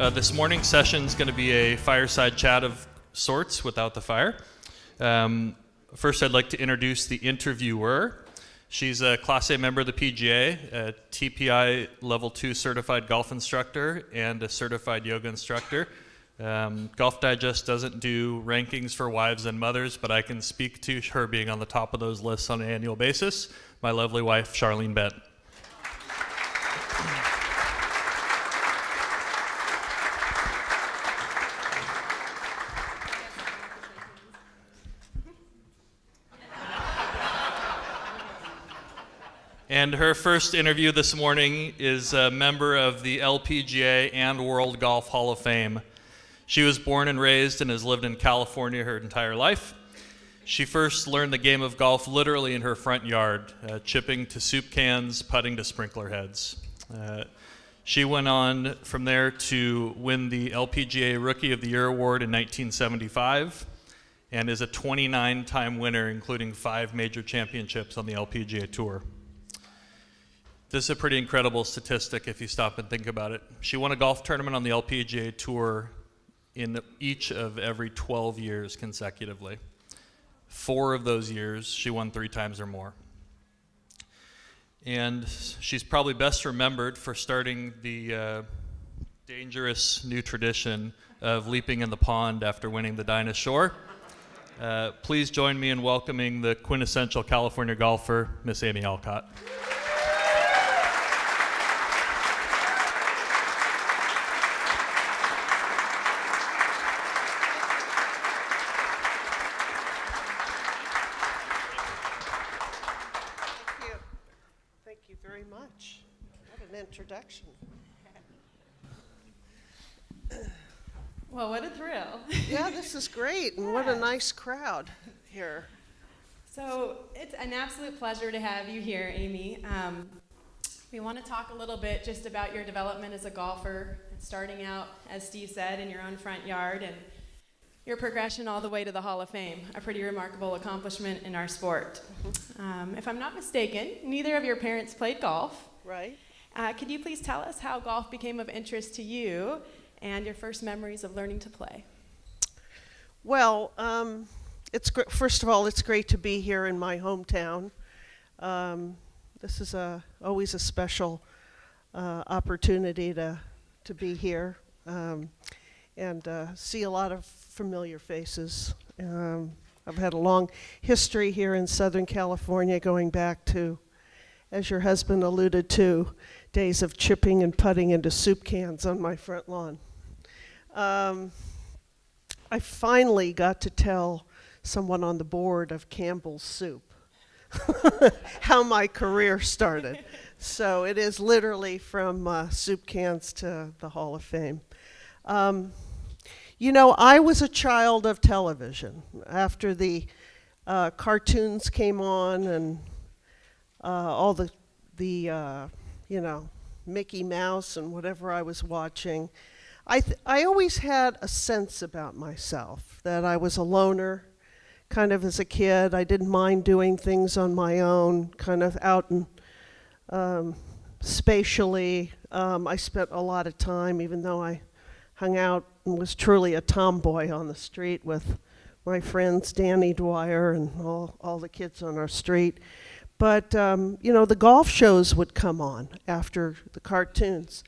This morning's session is going to be a fireside chat of sorts without the fire. First, I'd like to introduce the interviewer. She's a Class A member of the PGA, a TPI Level 2 certified golf instructor, and a certified yoga instructor. Golf Digest doesn't do rankings for wives and mothers, but I can speak to her being on the top of those lists on an annual basis. My lovely wife, Charlene Bent. And her first interview this morning is a member of the LPGA and World Golf Hall of Fame. She was born and raised and has lived in California her entire life. She first learned the game of golf literally in her front yard, chipping to soup cans, putting to sprinkler heads. She went on from there to win the LPGA Rookie of the Year award in 1975 and is a 29-time winner, including 5 major championships on the LPGA Tour. This is a pretty incredible statistic if you stop and think about it. She won a golf tournament on the LPGA Tour in each of every 12 years consecutively. 4 of those years, she won 3 times or more. And she's probably best remembered for starting the dangerous new tradition of leaping in the pond after winning the Dinah Shore. Please join me in welcoming the quintessential California golfer, Miss Amy Alcott. Introduction. Well, what a thrill. Yeah, this is great, and what a nice crowd here. So it's an absolute pleasure to have you here, Amy. We want to talk a little bit just about your development as a golfer, starting out, as Steve said, in your own front yard, and your progression all the way to the Hall of Fame, a pretty remarkable accomplishment in our sport. If I'm not mistaken, neither of your parents played golf. Right. Could you please tell us how golf became of interest to you and your first memories of learning to play? Well, first of all, it's great to be here in my hometown. This is always a special opportunity to be here and see a lot of familiar faces. I've had a long history here in Southern California, going back to, as your husband alluded to, days of chipping and putting into soup cans on my front lawn. I finally got to tell someone on the board of Campbell's Soup how my career started. So it is literally from soup cans to the Hall of Fame. I was a child of television. After the cartoons came on and all the Mickey Mouse and whatever I was watching, I always had a sense about myself that I was a loner, kind of as a kid. I didn't mind doing things on my own, kind of out and spatially. I spent a lot of time, even though I hung out and was truly a tomboy on the street with my friends Danny Dwyer and all the kids on our street. But, the golf shows would come on after the cartoons.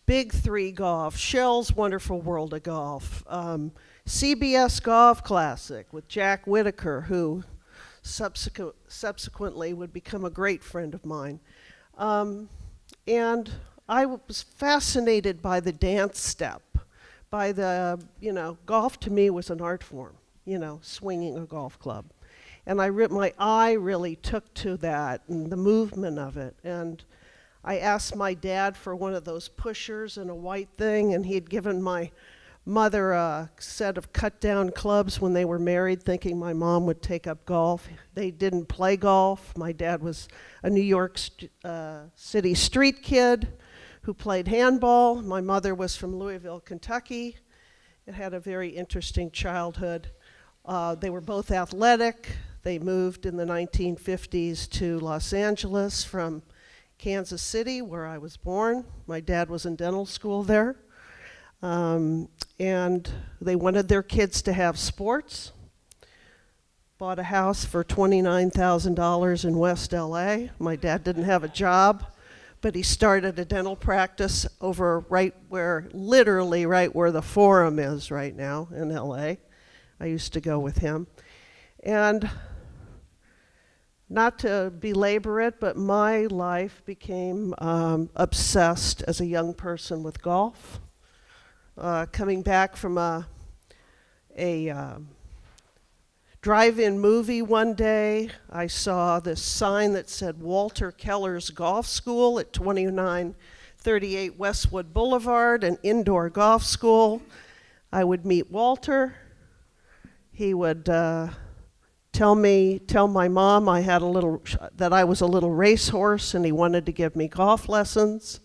Big 3 Golf, Shell's Wonderful World of Golf, CBS Golf Classic with Jack Whitaker, who subsequently would become a great friend of mine. And I was fascinated by the dance step, by golf to me was an art form, swinging a golf club. And my eye really took to that and the movement of it. And I asked my dad for one of those pushers and a white thing, and he had given my mother a set of cut-down clubs when they were married, thinking my mom would take up golf. They didn't play golf. My dad was a New York City street kid who played handball. My mother was from Louisville, Kentucky, and had a very interesting childhood. They were both athletic. They moved in the 1950s to Los Angeles from Kansas City, where I was born. My dad was in dental school there. And they wanted their kids to have sports. Bought a house for $29,000 in West LA. My dad didn't have a job, but he started a dental practice over literally right where the Forum is right now in LA. I used to go with him. And not to belabor it, but my life became obsessed as a young person with golf. Coming back from a drive-in movie one day, I saw this sign that said Walter Keller's Golf School at 2938 Westwood Boulevard, an indoor golf school. I would meet Walter. He would tell my mom that I was a little racehorse and he wanted to give me golf lessons.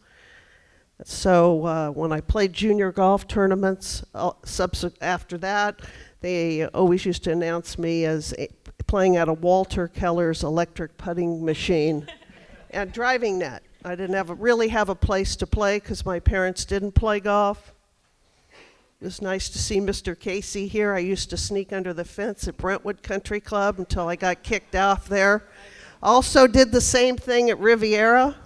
So when I played junior golf tournaments, after that, they always used to announce me as playing at a Walter Keller's electric putting machine and driving net. I didn't really have a place to play because my parents didn't play golf. It was nice to see Mr. Casey here. I used to sneak under the fence at Brentwood Country Club until I got kicked off there. Also did the same thing at Riviera.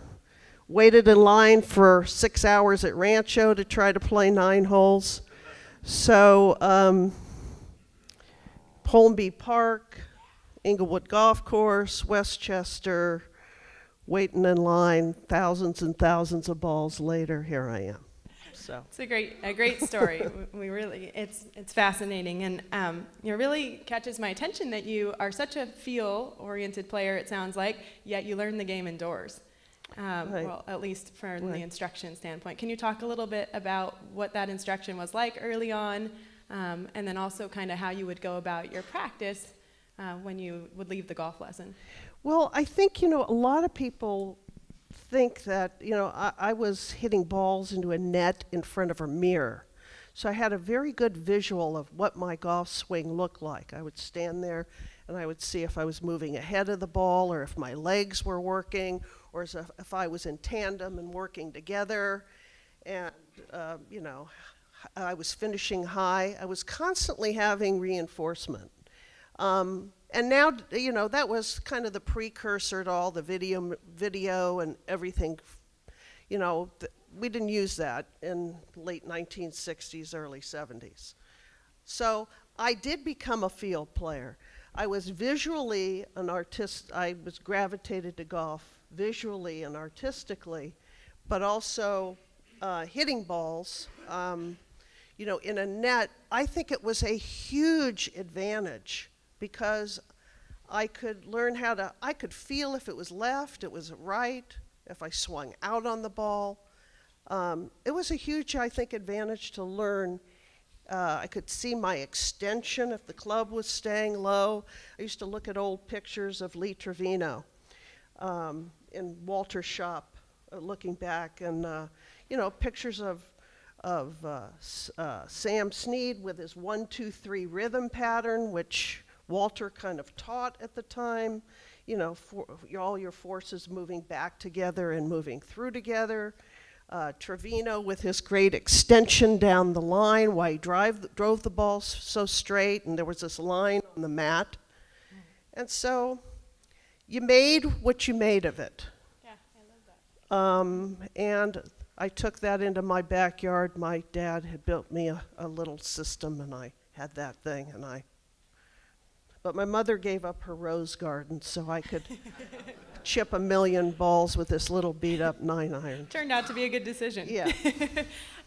Waited in line for 6 hours at Rancho to try to play 9 holes. So Holmby Park, Inglewood Golf Course, Westchester, waiting in line, thousands and thousands of balls later, here I am. So it's a great story. It's fascinating, and it really catches my attention that you are such a feel-oriented player. It sounds like, yet you learn the game indoors. Right. Well, at least from the instruction standpoint. Can you talk a little bit about what that instruction was like early on, and then also kind of how you would go about your practice when you would leave the golf lesson? Well, I think, a lot of people think that, I was hitting balls into a net in front of a mirror. So I had a very good visual of what my golf swing looked like. I would stand there and I would see if I was moving ahead of the ball or if my legs were working or if I was in tandem and working together. And, I was finishing high. I was constantly having reinforcement. And now, that was kind of the precursor to all the video and everything. We didn't use that in late 1960s, early 70s. So I did become a field player. I was visually an artist. I was gravitated to golf visually and artistically, but also hitting balls. In a net, I think it was a huge advantage because I could learn I could feel if it was left, it was right, if I swung out on the ball. It was a huge, I think, advantage to learn. I could see my extension if the club was staying low. I used to look at old pictures of Lee Trevino in Walter's shop, looking back, and pictures of Sam Snead with his 1-2-3 rhythm pattern, which Walter kind of taught at the time. All your forces moving back together and moving through together. Trevino with his great extension down the line, why he drove the ball so straight, and there was this line on the mat. And so you made what you made of it. Yeah, I love that. And I took that into my backyard. My dad had built me a little system, and I had that thing, but my mother gave up her rose garden so I could chip 1,000,000 balls with this little beat-up 9-iron. Turned out to be a good decision. Yeah.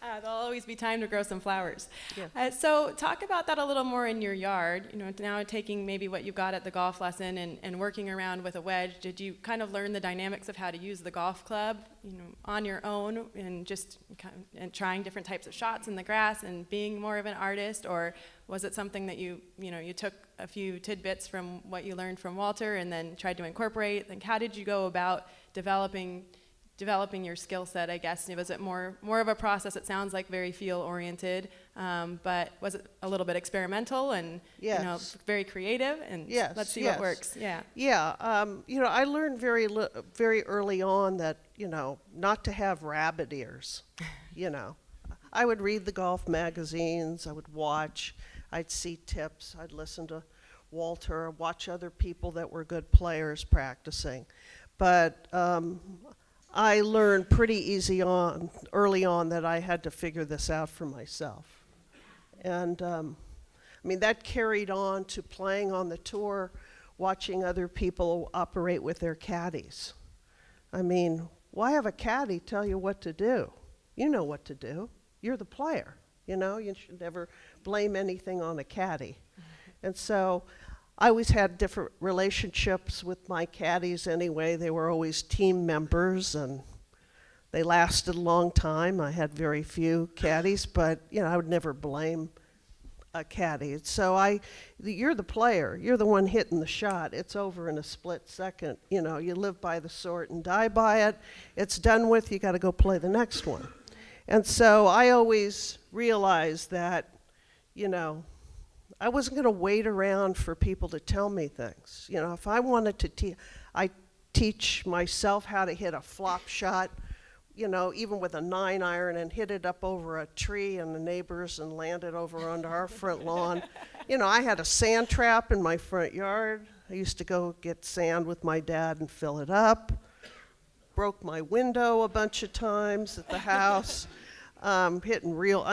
There'll always be time to grow some flowers. Yeah. So talk about that a little more in your yard. Now taking maybe what you got at the golf lesson and working around with a wedge, did you kind of learn the dynamics of how to use the golf club, on your own and just and trying different types of shots in the grass and being more of an artist, or was it something that you took a few tidbits from what you learned from Walter and then tried to incorporate? Like, how did you go about developing your skill set, I guess? Was it more of a process? It sounds like very feel-oriented, but was it a little bit experimental and Yes. very creative? And Yes, let's see yes. what works. Yeah. Yeah, I learned very early on that, not to have rabbit ears, I would read the golf magazines, I would watch, I'd see tips, I'd listen to Walter, watch other people that were good players practicing. But I learned pretty early on that I had to figure this out for myself. And I mean, that carried on to playing on the tour, watching other people operate with their caddies. I mean, why have a caddy tell you what to do? You know what to do. You're the player, you know? You should never blame anything on a caddy. And so I always had different relationships with my caddies anyway. They were always team members, and they lasted a long time. I had very few caddies, but, you know, I would never blame a caddy. So you're the player. You're the one hitting the shot. It's over in a split second. You know, you live by the sword and die by it. It's done with. You got to go play the next one. And so I always realized that, you know, I wasn't going to wait around for people to tell me things. You know, if I wanted to I teach myself how to hit a flop shot, you know, even with a 9-iron, and hit it up over a tree and the neighbors and land it over onto our front lawn. You know, I had a sand trap in my front yard. I used to go get sand with my dad and fill it up. Broke my window a bunch of times at the house. Hitting real,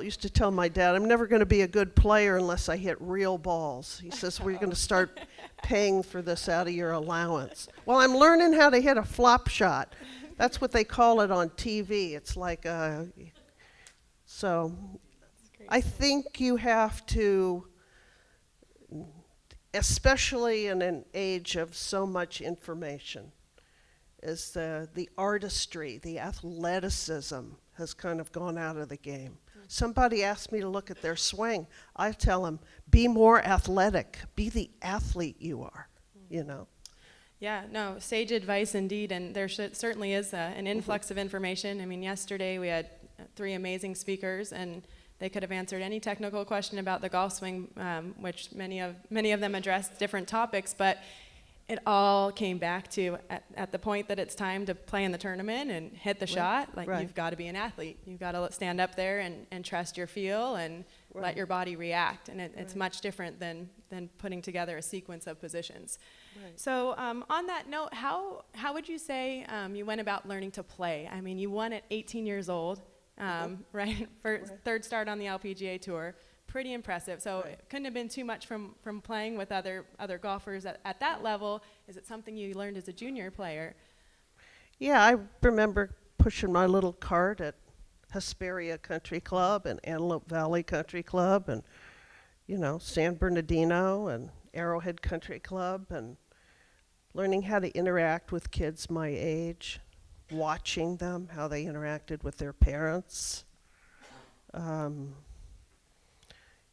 used to tell my dad, I'm never going to be a good player unless I hit real balls. He says, we're going to start paying for this out of your allowance. Well, I'm learning how to hit a flop shot. That's what they call it on TV. It's like so I think you have to, especially in an age of so much information, is the artistry, the athleticism has kind of gone out of the game. Somebody asks me to look at their swing. I tell them, be more athletic. Be the athlete you are, you know. Yeah, no, sage advice indeed, and there certainly is an influx of information. I mean, yesterday we had 3 amazing speakers, and they could have answered any technical question about the golf swing, which many of them addressed different topics, but it all came back to at the point that it's time to play in the tournament and hit the shot, like you've got to be an athlete. You've got to stand up there and trust your feel and let your body react, and it's much different than putting together a sequence of positions. Right. So on that note, how would you say you went about learning to play? I mean, you won at 18 years old, right? Third start on the LPGA Tour. Pretty impressive. So it couldn't have been too much from playing with other golfers at that level. Is it something you learned as a junior player? Yeah, I remember pushing my little cart at Hesperia Country Club and Antelope Valley Country Club and, you know, San Bernardino and Arrowhead Country Club, and learning how to interact with kids my age, watching them, how they interacted with their parents.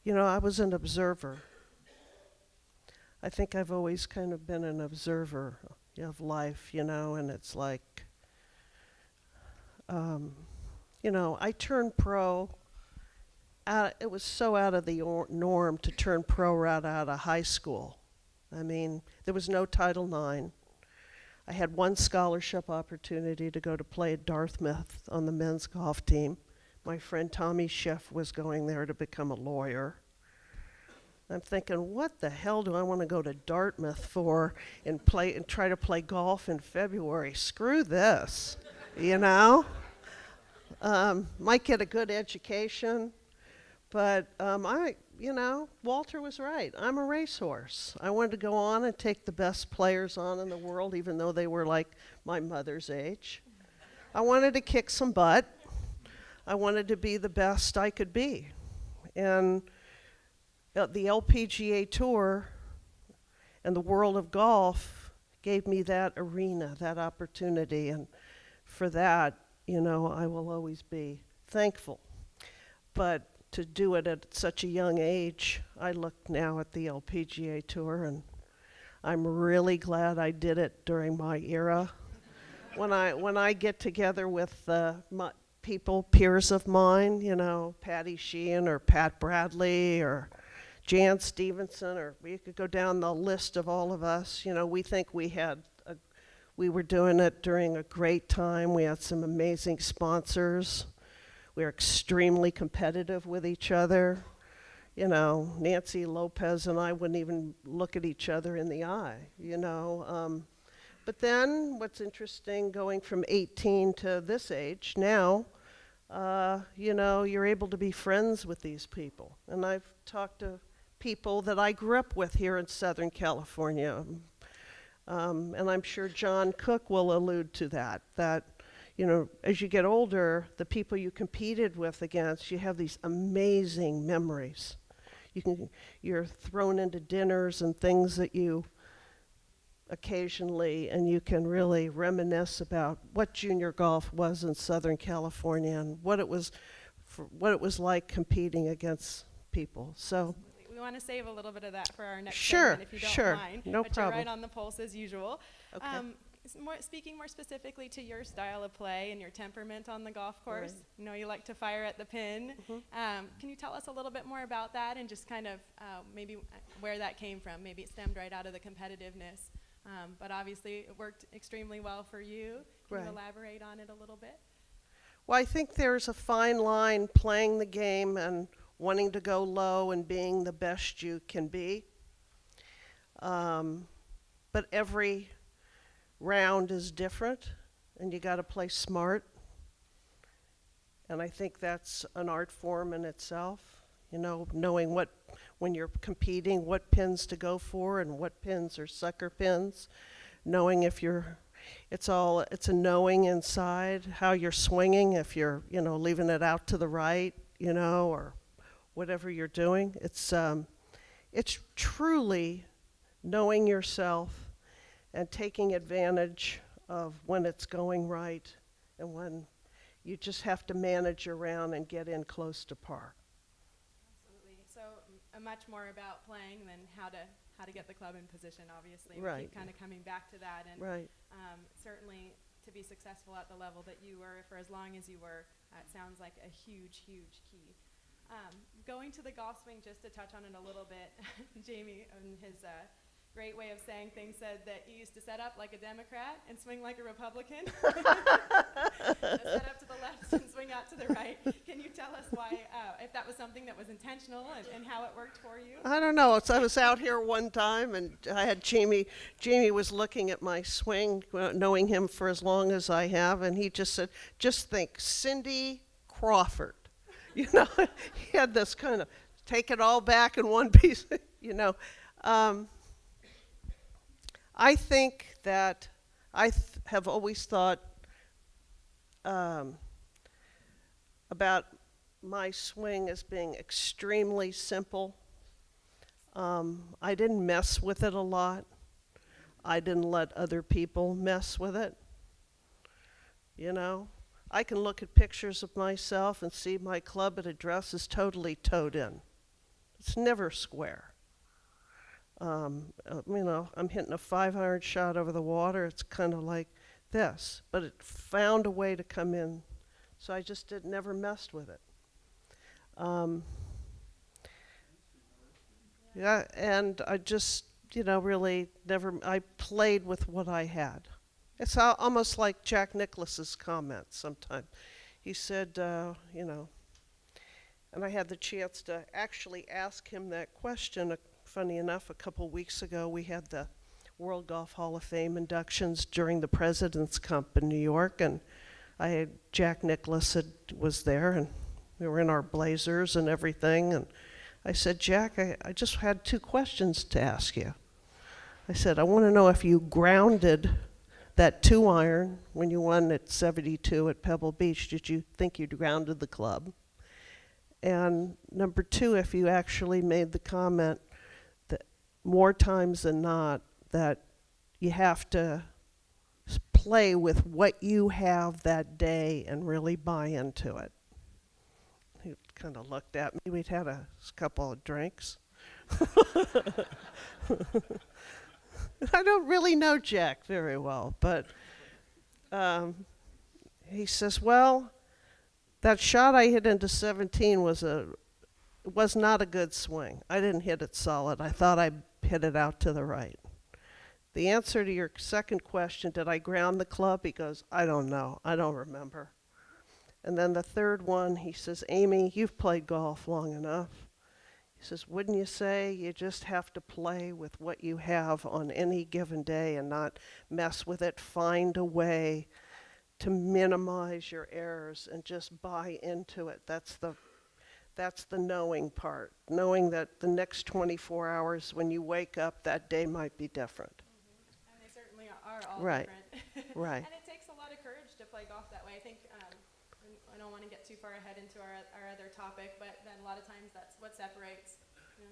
You know, I was an observer. I think I've always kind of been an observer of life, you know, and it's like, you know, I turned pro. It was so out of the norm to turn pro right out of high school. I mean, there was no Title IX. I had one scholarship opportunity to go to play at Dartmouth on the men's golf team. My friend Tommy Schiff was going there to become a lawyer. I'm thinking, what the hell do I want to go to Dartmouth for and try to play golf in February? Screw this, you know? Might get a good education, but you know, Walter was right. I'm a racehorse. I wanted to go on and take the best players on in the world, even though they were like my mother's age. I wanted to kick some butt. I wanted to be the best I could be. And the LPGA Tour and the world of golf gave me that arena, that opportunity. And for that, you know, I will always be thankful. But to do it at such a young age, I look now at the LPGA Tour, and I'm really glad I did it during my era. When I get together with people, peers of mine, you know, Patty Sheehan or Pat Bradley or Jan Stevenson, or we could go down the list of all of us. You know, we think we were doing it during a great time. We had some amazing sponsors. We're extremely competitive with each other. You know, Nancy Lopez and I wouldn't even look at each other in the eye, you know. But then what's interesting, going from 18 to this age now, you know, you're able to be friends with these people. And I've talked to people that I grew up with here in Southern California. And I'm sure John Cook will allude to that, you know, as you get older, the people you competed with against, you have these amazing memories. You're thrown into dinners and things that you occasionally, and you can really reminisce about what junior golf was in Southern California and what it was like competing against people. So We want to save a little bit of that for our next sure, segment, if you don't sure, mind. no But problem. you're right on the pulse as usual. Okay. Speaking more specifically to your style of play and your temperament on the golf course, Right. you know you like to fire at the pin. Can you tell us a little bit more about that and just kind of maybe where that came from? Maybe it stemmed right out of the competitiveness, but obviously it worked extremely well for you. Can Right. you elaborate on it a little bit? Well, I think there's a fine line playing the game and wanting to go low and being the best you can be. But every round is different, and you got to play smart. And I think that's an art form in itself, you know, knowing when you're competing, what pins to go for and what pins are sucker pins, knowing if it's a knowing inside how you're swinging, if you're, you know, leaving it out to the right, you know, or whatever you're doing. It's truly knowing yourself and taking advantage of when it's going right and when you just have to manage around and get in close to par. Absolutely. So much more about playing than how to get the club in position, obviously. Right. We keep kind of coming back to that. And Right. certainly to be successful at the level that you were for as long as you were, it sounds like a huge, huge key. Going to the golf swing, just to touch on it a little bit, Jamie, in his great way of saying things, said that you used to set up like a Democrat and swing like a Republican. Set up to the left and swing out to the right. Can you tell us why, if that was something that was intentional and how it worked for you? I don't know. I was out here one time and I had Jamie was looking at my swing, knowing him for as long as I have, and he just said, just think, Cindy Crawford. You know, he had this kind of take it all back in one piece, you know. I think that have always thought about my swing as being extremely simple. I didn't mess with it a lot. I didn't let other people mess with it. You know, I can look at pictures of myself and see my club at address is totally toed in. It's never square. You know, I'm hitting a 5-iron shot over the water. It's kind of like this, but it found a way to come in, so I just never messed with it. Yeah, and I just, you know, really never. I played with what I had. It's almost like Jack Nicklaus's comments. Sometimes he said, you know, and I had the chance to actually ask him that question. Funny enough, a couple weeks ago, we had the World Golf Hall of Fame inductions during the President's Cup in New York, and Jack Nicklaus was there, and we were in our blazers and everything, and I said, Jack, I just had 2 questions to ask you. I said, I want to know if you grounded that 2-iron when you won at 72 at Pebble Beach. Did you think you grounded the club? And number 2, if you actually made the comment that more times than not that you have to play with what you have that day and really buy into it. He kind of looked at me. We'd had a couple of drinks. I don't really know Jack very well, but he says, well, that shot I hit into 17 was not a good swing. I didn't hit it solid. I thought I hit it out to the right. The answer to your second question, did I ground the club? He goes, I don't know. I don't remember. And then the third one, he says, Amy, you've played golf long enough. He says, wouldn't you say you just have to play with what you have on any given day and not mess with it? Find a way to minimize your errors and just buy into it. That's the knowing part. Knowing that the next 24 hours when you wake up, that day might be different. And they certainly are all Right. different. Right. And it takes a lot of courage to play golf that way. I think I don't want to get too far ahead into our other topic, but then a lot of times that's what separates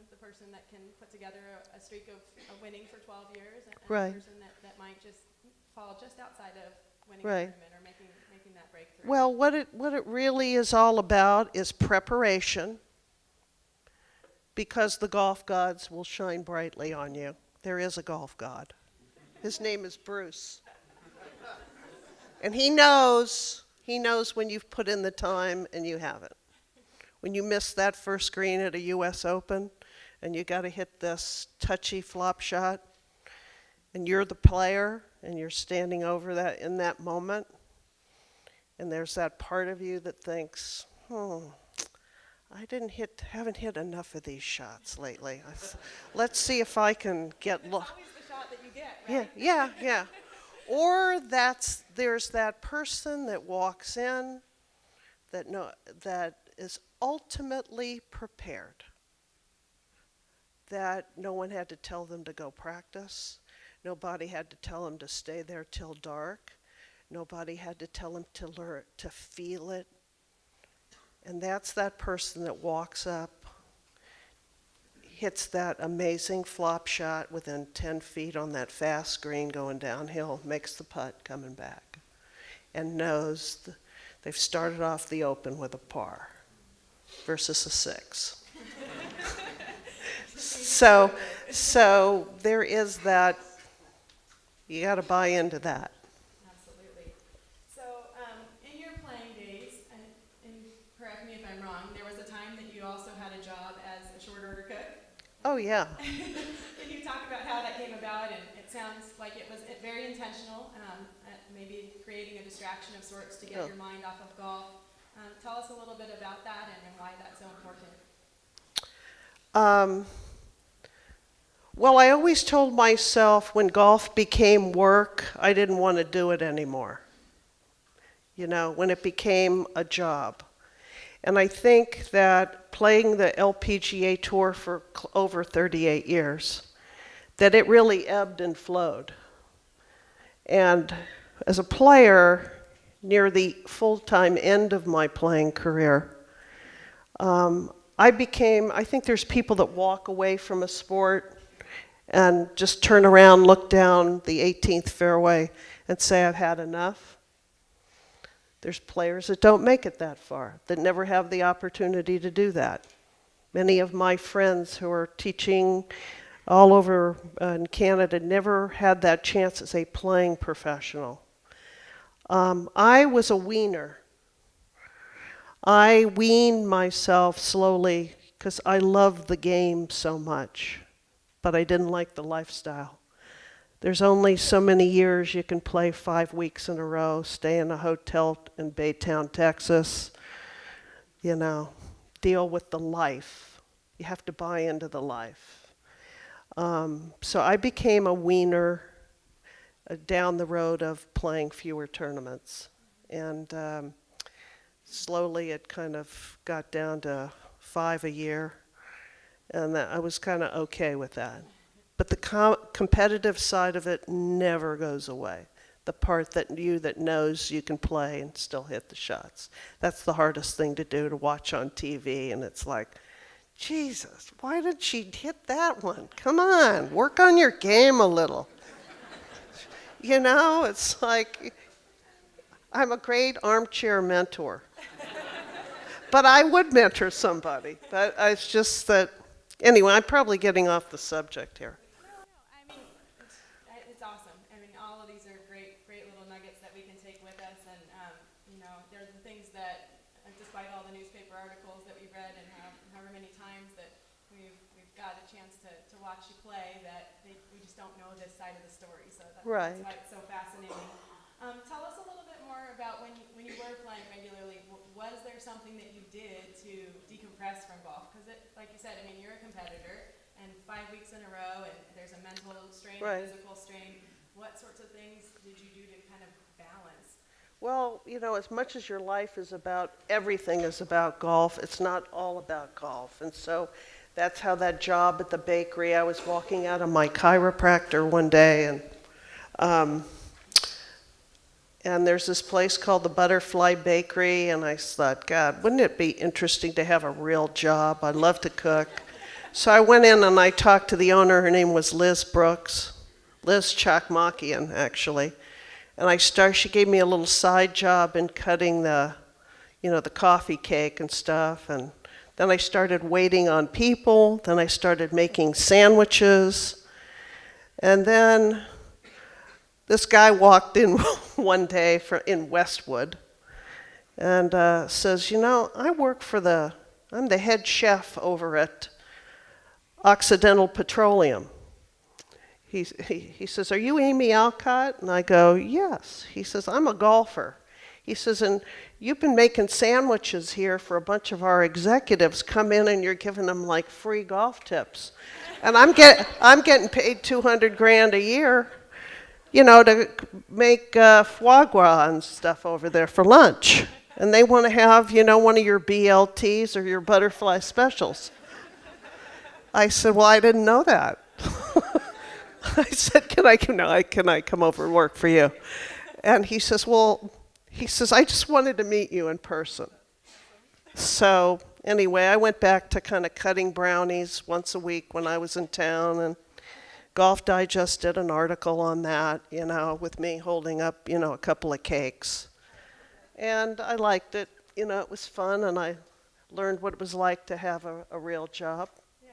the person that can put together a streak of winning for 12 years and Right. the person that might just fall just outside of winning Right. a tournament or making that breakthrough. Well, what it really is all about is preparation, because the golf gods will shine brightly on you. There is a golf god. His name is Bruce. And he knows when you've put in the time and you haven't. When you miss that first green at a US Open and you got to hit this touchy flop shot and you're the player and you're standing over that in that moment, and there's that part of you that thinks, I haven't hit enough of these shots lately. Let's see if I can get. It's always the shot that you get, right? Yeah. Or there's that person that walks in that is ultimately prepared. That no one had to tell them to go practice. Nobody had to tell them to stay there till dark. Nobody had to tell them to learn to feel it. And that's that person that walks up, hits that amazing flop shot within 10 feet on that fast green going downhill, makes the putt coming back, and knows they've started off the Open with a par versus a 6. So there is that, you got to buy into that. Absolutely. So in your playing days, and correct me if I'm wrong, there was a time that you also had a job as a short order cook. Oh, yeah. Can you talk about how that came about? And it sounds like it was very intentional, maybe creating a distraction of sorts to get your mind off of golf. Tell us a little bit about that and why that's so important. Well, I always told myself when golf became work, I didn't want to do it anymore. When it became a job. And I think that playing the LPGA Tour for over 38 years, that it really ebbed and flowed. And as a player, near the full-time end of my playing career, I think there's people that walk away from a sport and just turn around, look down the 18th fairway and say, I've had enough. There's players that don't make it that far, that never have the opportunity to do that. Many of my friends who are teaching all over in Canada never had that chance as a playing professional. I was a weaner. I weaned myself slowly because I loved the game so much, but I didn't like the lifestyle. There's only so many years you can play 5 weeks in a row, stay in a hotel in Baytown, Texas, deal with the life. You have to buy into the life. So I became a weaner down the road of playing fewer tournaments. And slowly it kind of got down to 5 a year. And I was kind of okay with that. But the competitive side of it never goes away. The part that knows you can play and still hit the shots. That's the hardest thing to do, to watch on TV. And it's like, Jesus, why did she hit that one? Come on, work on your game a little. It's like, I'm a great armchair mentor. But I would mentor somebody. But it's just that, anyway, I'm probably getting off the subject here. No. It's awesome. All of these are great little nuggets that we can take with us. And, they're the things that, despite all the newspaper articles that we've read and however many times that we've got a chance to watch you play, that we just don't know this side of the story. So that's why it's so fascinating. Tell us a little bit more about when you were playing regularly. was there something that you did to decompress from golf? Because like you said, I mean, you're a competitor, and 5 weeks in a row, and there's a mental strain, Right. a physical strain. What sorts of things did you do to kind of balance? Well, as much as your life is about, everything is about golf, it's not all about golf. And so that's how that job at the bakery, I was walking out of my chiropractor one day, and there's this place called the Butterfly Bakery, and I thought, God, wouldn't it be interesting to have a real job? I'd love to cook. So I went in and I talked to the owner. Her name was Liz Brooks, Liz Chakmakian, actually. And she gave me a little side job in cutting the coffee cake and stuff. And then I started waiting on people. Then I started making sandwiches. And then this guy walked in one day in Westwood and says, I'm the head chef over at Occidental Petroleum. He says, are you Amy Alcott? And I go, yes. He says, I'm a golfer. He says, and you've been making sandwiches here for a bunch of our executives. Come in and you're giving them like free golf tips. And I'm getting paid $200,000 a year, to make foie gras and stuff over there for lunch. And they want to have, one of your BLTs or your butterfly specials. I said, well, I didn't know that. I said, can I come over and work for you? And he says, I just wanted to meet you in person. So anyway, I went back to kind of cutting brownies once a week when I was in town, and Golf Digest did an article on that, with me holding up, a couple of cakes. And I liked it. It was fun, and I learned what it was like to have a real job. Yeah,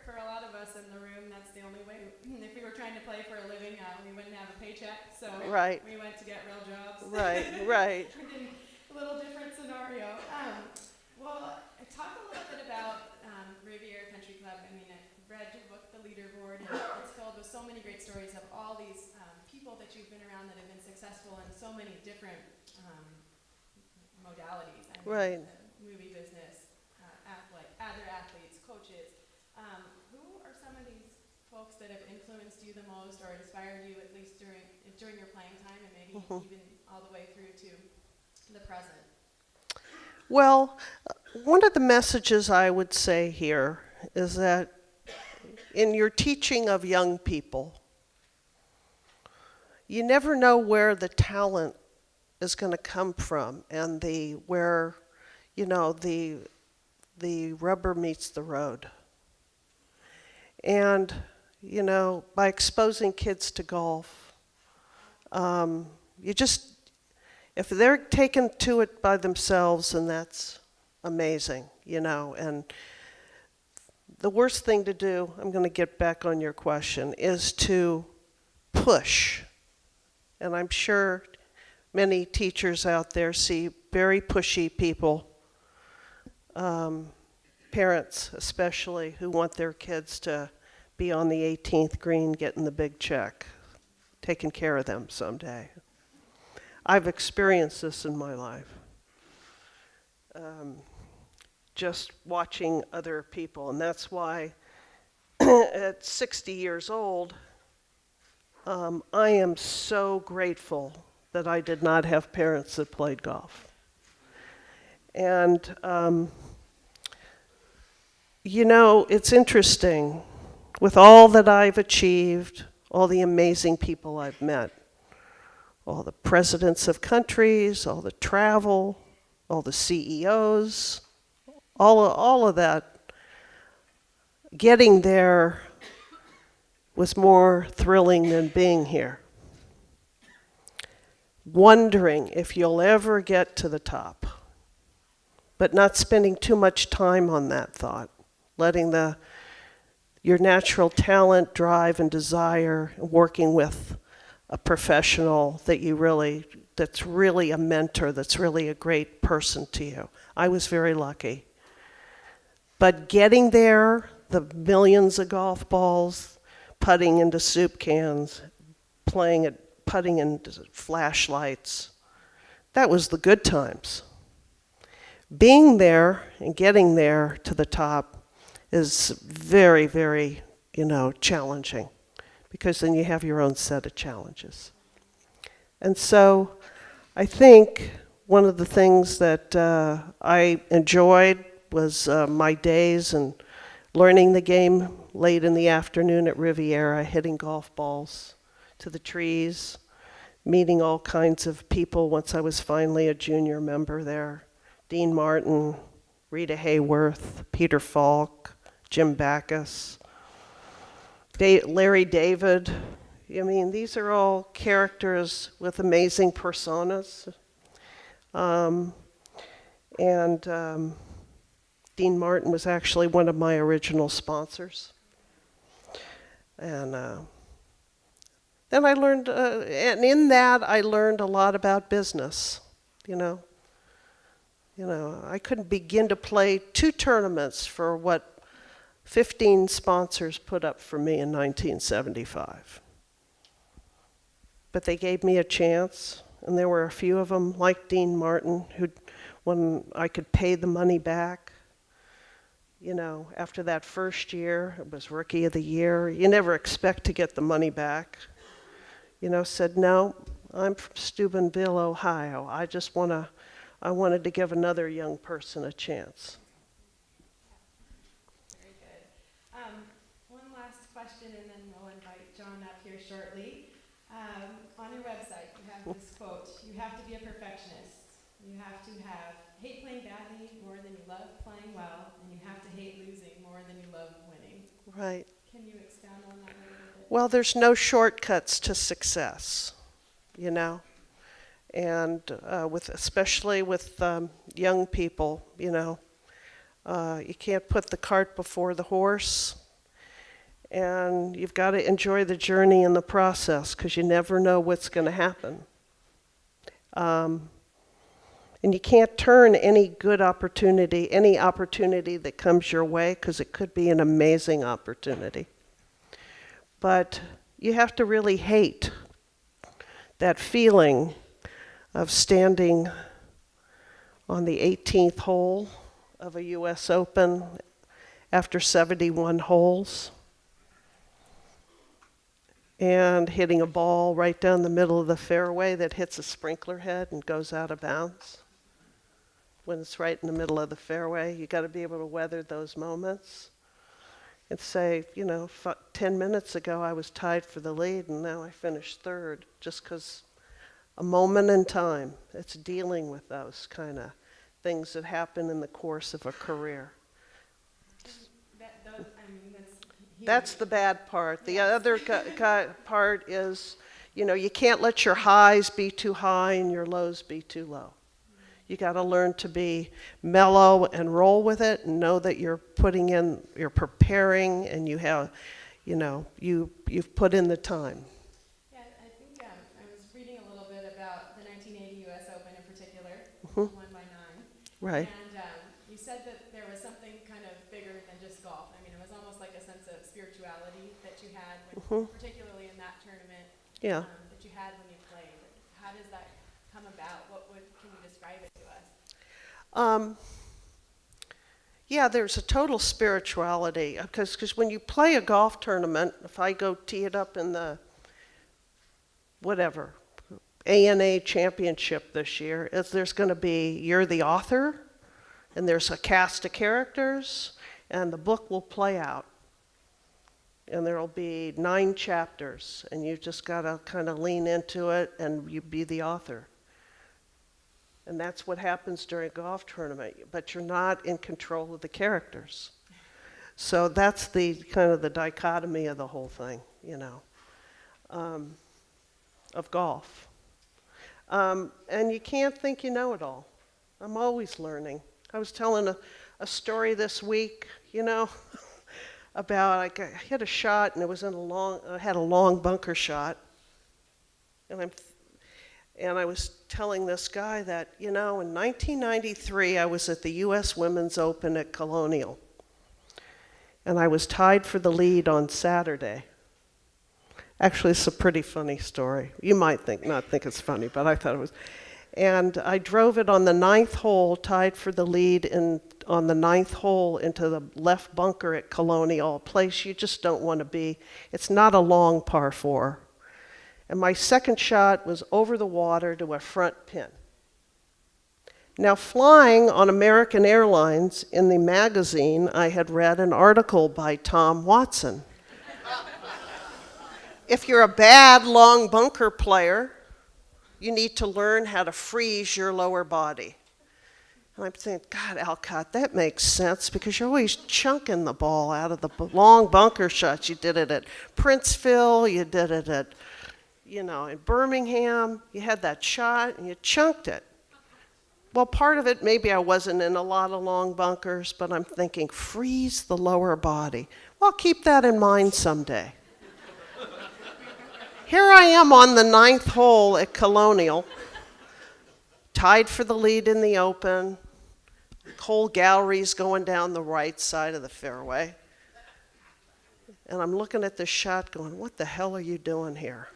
for a lot of us in the room, that's the only way. If we were trying to play for a living, we wouldn't have a paycheck, so Right. we went to get real jobs. Right. A little different scenario. Well, talk a little bit about Riviera Country Club. I mean, I read your book, The Leaderboard, and it's filled with so many great stories of all these people that you've been around that have been successful in so many different modalities. I mean, Right. The movie business, other athletes, coaches. Who are some of these folks that have influenced you the most or inspired you, at least during your playing time, and maybe even all the way through to the present? Well, one of the messages I would say here is that in your teaching of young people, you never know where the talent is going to come from and where the rubber meets the road. And, by exposing kids to golf, if they're taken to it by themselves, then that's amazing, and the worst thing to do, I'm going to get back on your question, is to push. And I'm sure many teachers out there see very pushy people, parents especially, who want their kids to be on the 18th green getting the big check, taking care of them someday. I've experienced this in my life. Just watching other people, and that's why at 60 years old, I am so grateful that I did not have parents that played golf. And, it's interesting, with all that I've achieved, all the amazing people I've met, all the presidents of countries, all the travel, all the CEOs, all of that, getting there was more thrilling than being here. Wondering if you'll ever get to the top, but not spending too much time on that thought, letting your natural talent, drive, and desire, working with a professional that's really a mentor, that's really a great person to you. I was very lucky. But getting there, the millions of golf balls, putting into soup cans, putting into flashlights, that was the good times. being there and getting there to the top is very, very, challenging, because then you have your own set of challenges. And so I think one of the things that I enjoyed was my days and learning the game late in the afternoon at Riviera, hitting golf balls to the trees, meeting all kinds of people once I was finally a junior member there. Dean Martin, Rita Hayworth, Peter Falk, Jim Backus, Larry David. I mean, these are all characters with amazing personas. Dean Martin was actually one of my original sponsors. And then I learned, and in that I learned a lot about business, I couldn't begin to play 2 tournaments for what 15 sponsors put up for me in 1975. But they gave me a chance, and there were a few of them, like Dean Martin, who, when I could pay the money back, after that first year, it was Rookie of the Year. You never expect to get the money back. Said, no, I'm from Steubenville, Ohio. I wanted to give another young person a chance. Very good. One last question, and then we'll invite John up here shortly. On your website, you have this quote: "You have to be a perfectionist. You have to hate playing badly more than you love playing well, and you have to hate losing more than you love winning." Right. Can you expound on that a little bit? Well, there's no shortcuts to success, and especially with young people, you can't put the cart before the horse, and you've got to enjoy the journey and the process, because you never know what's going to happen. And you can't turn any good opportunity, any opportunity that comes your way, because it could be an amazing opportunity. But you have to really hate that feeling of standing on the 18th hole of a US Open after 71 holes and hitting a ball right down the middle of the fairway that hits a sprinkler head and goes out of bounds. When it's right in the middle of the fairway, you got to be able to weather those moments and say, 10 minutes ago I was tied for the lead and now I finished third, just because a moment in time. It's dealing with those kind of things that happen in the course of a career. That's the bad part. The other part is, you can't let your highs be too high and your lows be too low. You got to learn to be mellow and roll with it, and know that you're preparing, and you have, you've put in the time. Yeah, I think I was reading a little bit about the 1980 U.S. Open in particular, won by 9. Right. And you said that there was something kind of bigger than just golf. I mean, it was almost like a sense of spirituality that you had, particularly in that tournament. Yeah. That you had when you played. How does that come about? Can you describe it to us? Yeah, there's a total spirituality, because when you play a golf tournament, if I go tee it up in the ANA championship this year, there's going to be, you're the author, and there's a cast of characters, and the book will play out. And there'll be 9 chapters, and you just got to kind of lean into it, and you be the author. And that's what happens during a golf tournament, but you're not in control of the characters. So that's the kind of the dichotomy of the whole thing, of golf. And you can't think you know it all. I'm always learning. I was telling a story this week, about I hit a shot, and it was I had a long bunker shot, and I was telling this guy that, in 1993, I was at the U.S. Women's Open at Colonial. And I was tied for the lead on Saturday. Actually, it's a pretty funny story. You might not think it's funny, but I thought it was. And I drove it on the 9th hole, tied for the lead on the 9th hole into the left bunker at Colonial, a place you just don't want to be. It's not a long par 4. And my second shot was over the water to a front pin. Now, flying on American Airlines, in the magazine, I had read an article by Tom Watson. If you're a bad long bunker player, you need to learn how to freeze your lower body. And I'm thinking, God, Alcott, that makes sense because you're always chunking the ball out of the long bunker shots. You did it at Princeville, you did it at, in Birmingham. You had that shot and you chunked it. Well, part of it, maybe I wasn't in a lot of long bunkers, but I'm thinking, freeze the lower body. Well, keep that in mind someday. Here I am on the 9th hole at Colonial, tied for the lead in the Open. Whole gallery's going down the right side of the fairway. And I'm looking at this shot going, what the hell are you doing here?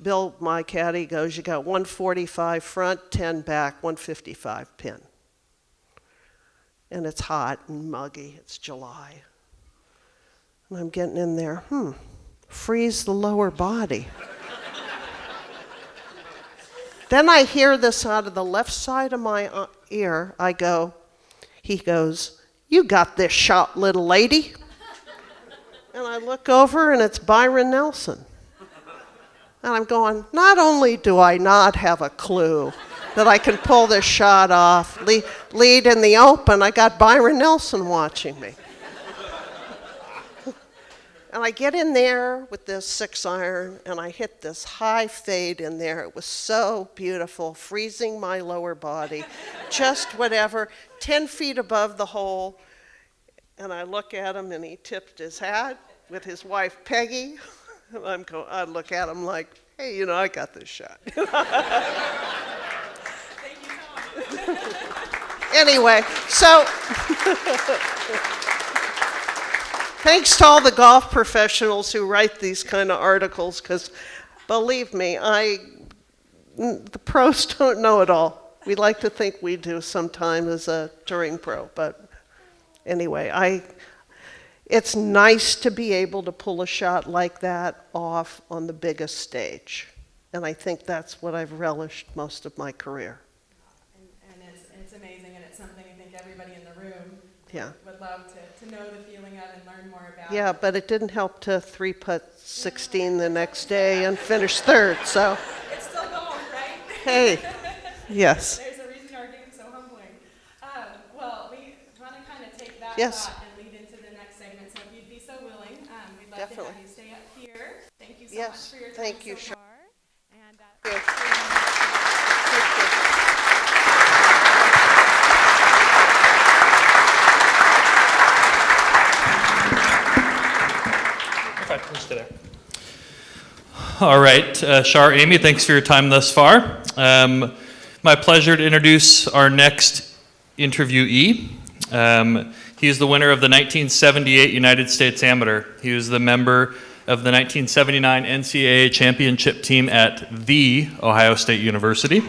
Bill, my caddy, goes, you got 145 front, 10 back, 155 pin. And it's hot and muggy, it's July. And I'm getting in there, freeze the lower body. Then I hear this out of the left side of my ear. He goes, you got this shot, little lady. And I look over and it's Byron Nelson. And I'm going, not only do I not have a clue that I can pull this shot off, lead in the Open, I got Byron Nelson watching me. And I get in there with this 6-iron, and I hit this high fade in there. It was so beautiful, freezing my lower body, just whatever, 10 feet above the hole. And I look at him, and he tipped his hat with his wife, Peggy. And I look at him like, hey, I got this shot. Thank you, Tom. Anyway, so thanks to all the golf professionals who write these kind of articles, because believe me, the pros don't know it all. We like to think we do sometimes as a touring pro, but anyway, it's nice to be able to pull a shot like that off on the biggest stage. And I think that's what I've relished most of my career. And it's amazing, and it's something I think everybody in the room would love to know the feeling of and learn more about. Yeah, but it didn't help to 3-putt 16 the next day and finish third, so. It's still going, right? Hey, yes. There's a reason our game's so humbling. Well, we want to kind of take that Yes. thought and lead into the next segment. So if you'd be so willing, we'd love Definitely. to have you stay up here. Thank you so Yes, much for your time thank you, so Sharon. far. And, Thank you. Okay, we'll stay there. All right, Shar, Amy, thanks for your time thus far. My pleasure to introduce our next interviewee. He is the winner of the 1978 United States Amateur. He was the member of the 1979 NCAA championship team at the Ohio State University.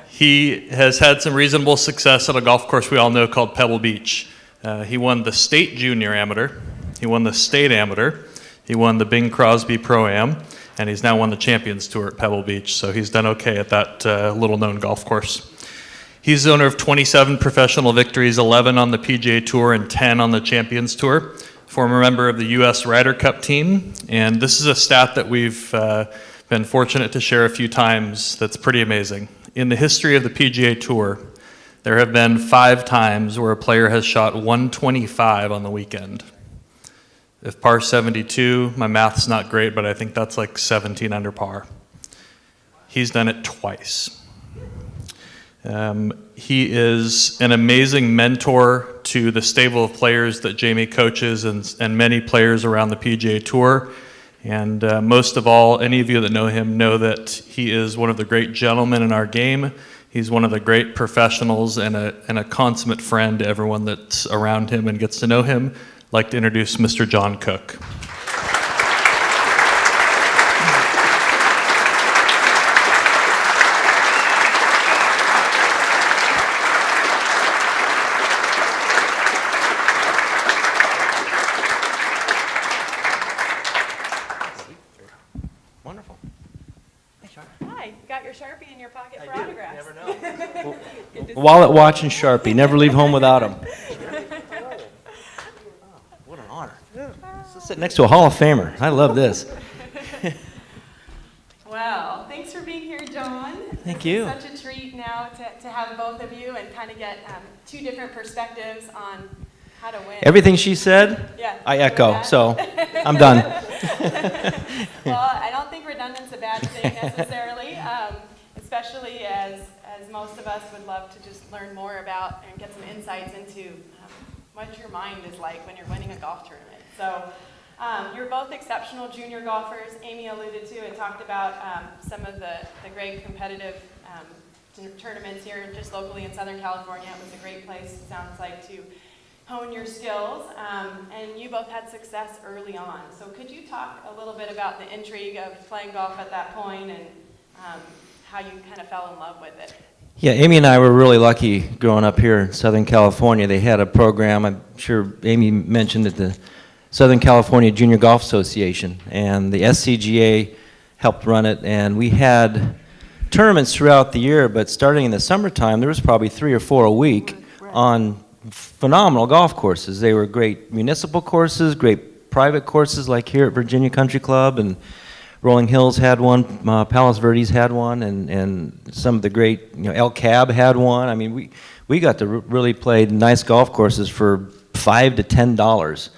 He has had some reasonable success at a golf course we all know called Pebble Beach. He won the state junior amateur, he won the state amateur, he won the Bing Crosby Pro-Am, and he's now won the Champions Tour at Pebble Beach, so he's done okay at that little-known golf course. He's the owner of 27 professional victories, 11 on the PGA Tour and 10 on the Champions Tour, former member of the U.S. Ryder Cup team, and this is a stat that we've been fortunate to share a few times that's pretty amazing. In the history of the PGA Tour, there have been 5 times where a player has shot 125 on the weekend. If par 72, my math's not great, but I think that's like 17 under par. He's done it twice. He is an amazing mentor to the stable of players that Jamie coaches and many players around the PGA Tour. And most of all, any of you that know him know that he is one of the great gentlemen in our game. He's one of the great professionals and a consummate friend to everyone that's around him and gets to know him. I'd like to introduce Mr. John Cook. Wallet, watch, and Sharpie. Never leave home without them. What an honor. Sit next to a Hall of Famer. I love this. Well, thanks for being here, John. Thank you. It's such a treat now to have both of you and kind of get two different perspectives on how to win. Everything she said, Yeah, I with echo, that. so I'm done. Well, I don't think redundant's a bad thing necessarily, especially as most of us would love to just learn more about and get some insights into what your mind is like when you're winning a golf tournament. So you're both exceptional junior golfers. Amy alluded to and talked about some of the great competitive tournaments here just locally in Southern California. It was a great place, it sounds like, to hone your skills, and you both had success early on. So could you talk a little bit about the intrigue of playing golf at that point and how you kind of fell in love with it? Yeah, Amy and I were really lucky growing up here in Southern California. They had a program, I'm sure Amy mentioned it, the Southern California Junior Golf Association, and the SCGA helped run it, and we had tournaments throughout the year, but starting in the summertime, there was probably 3 or 4 a week on phenomenal golf courses. They were great municipal courses, great private courses like here at Virginia Country Club, and Rolling Hills had one, Palos Verdes had one, and some of the great, Alcott had one. I mean, we got to really play nice golf courses for $5 to $10.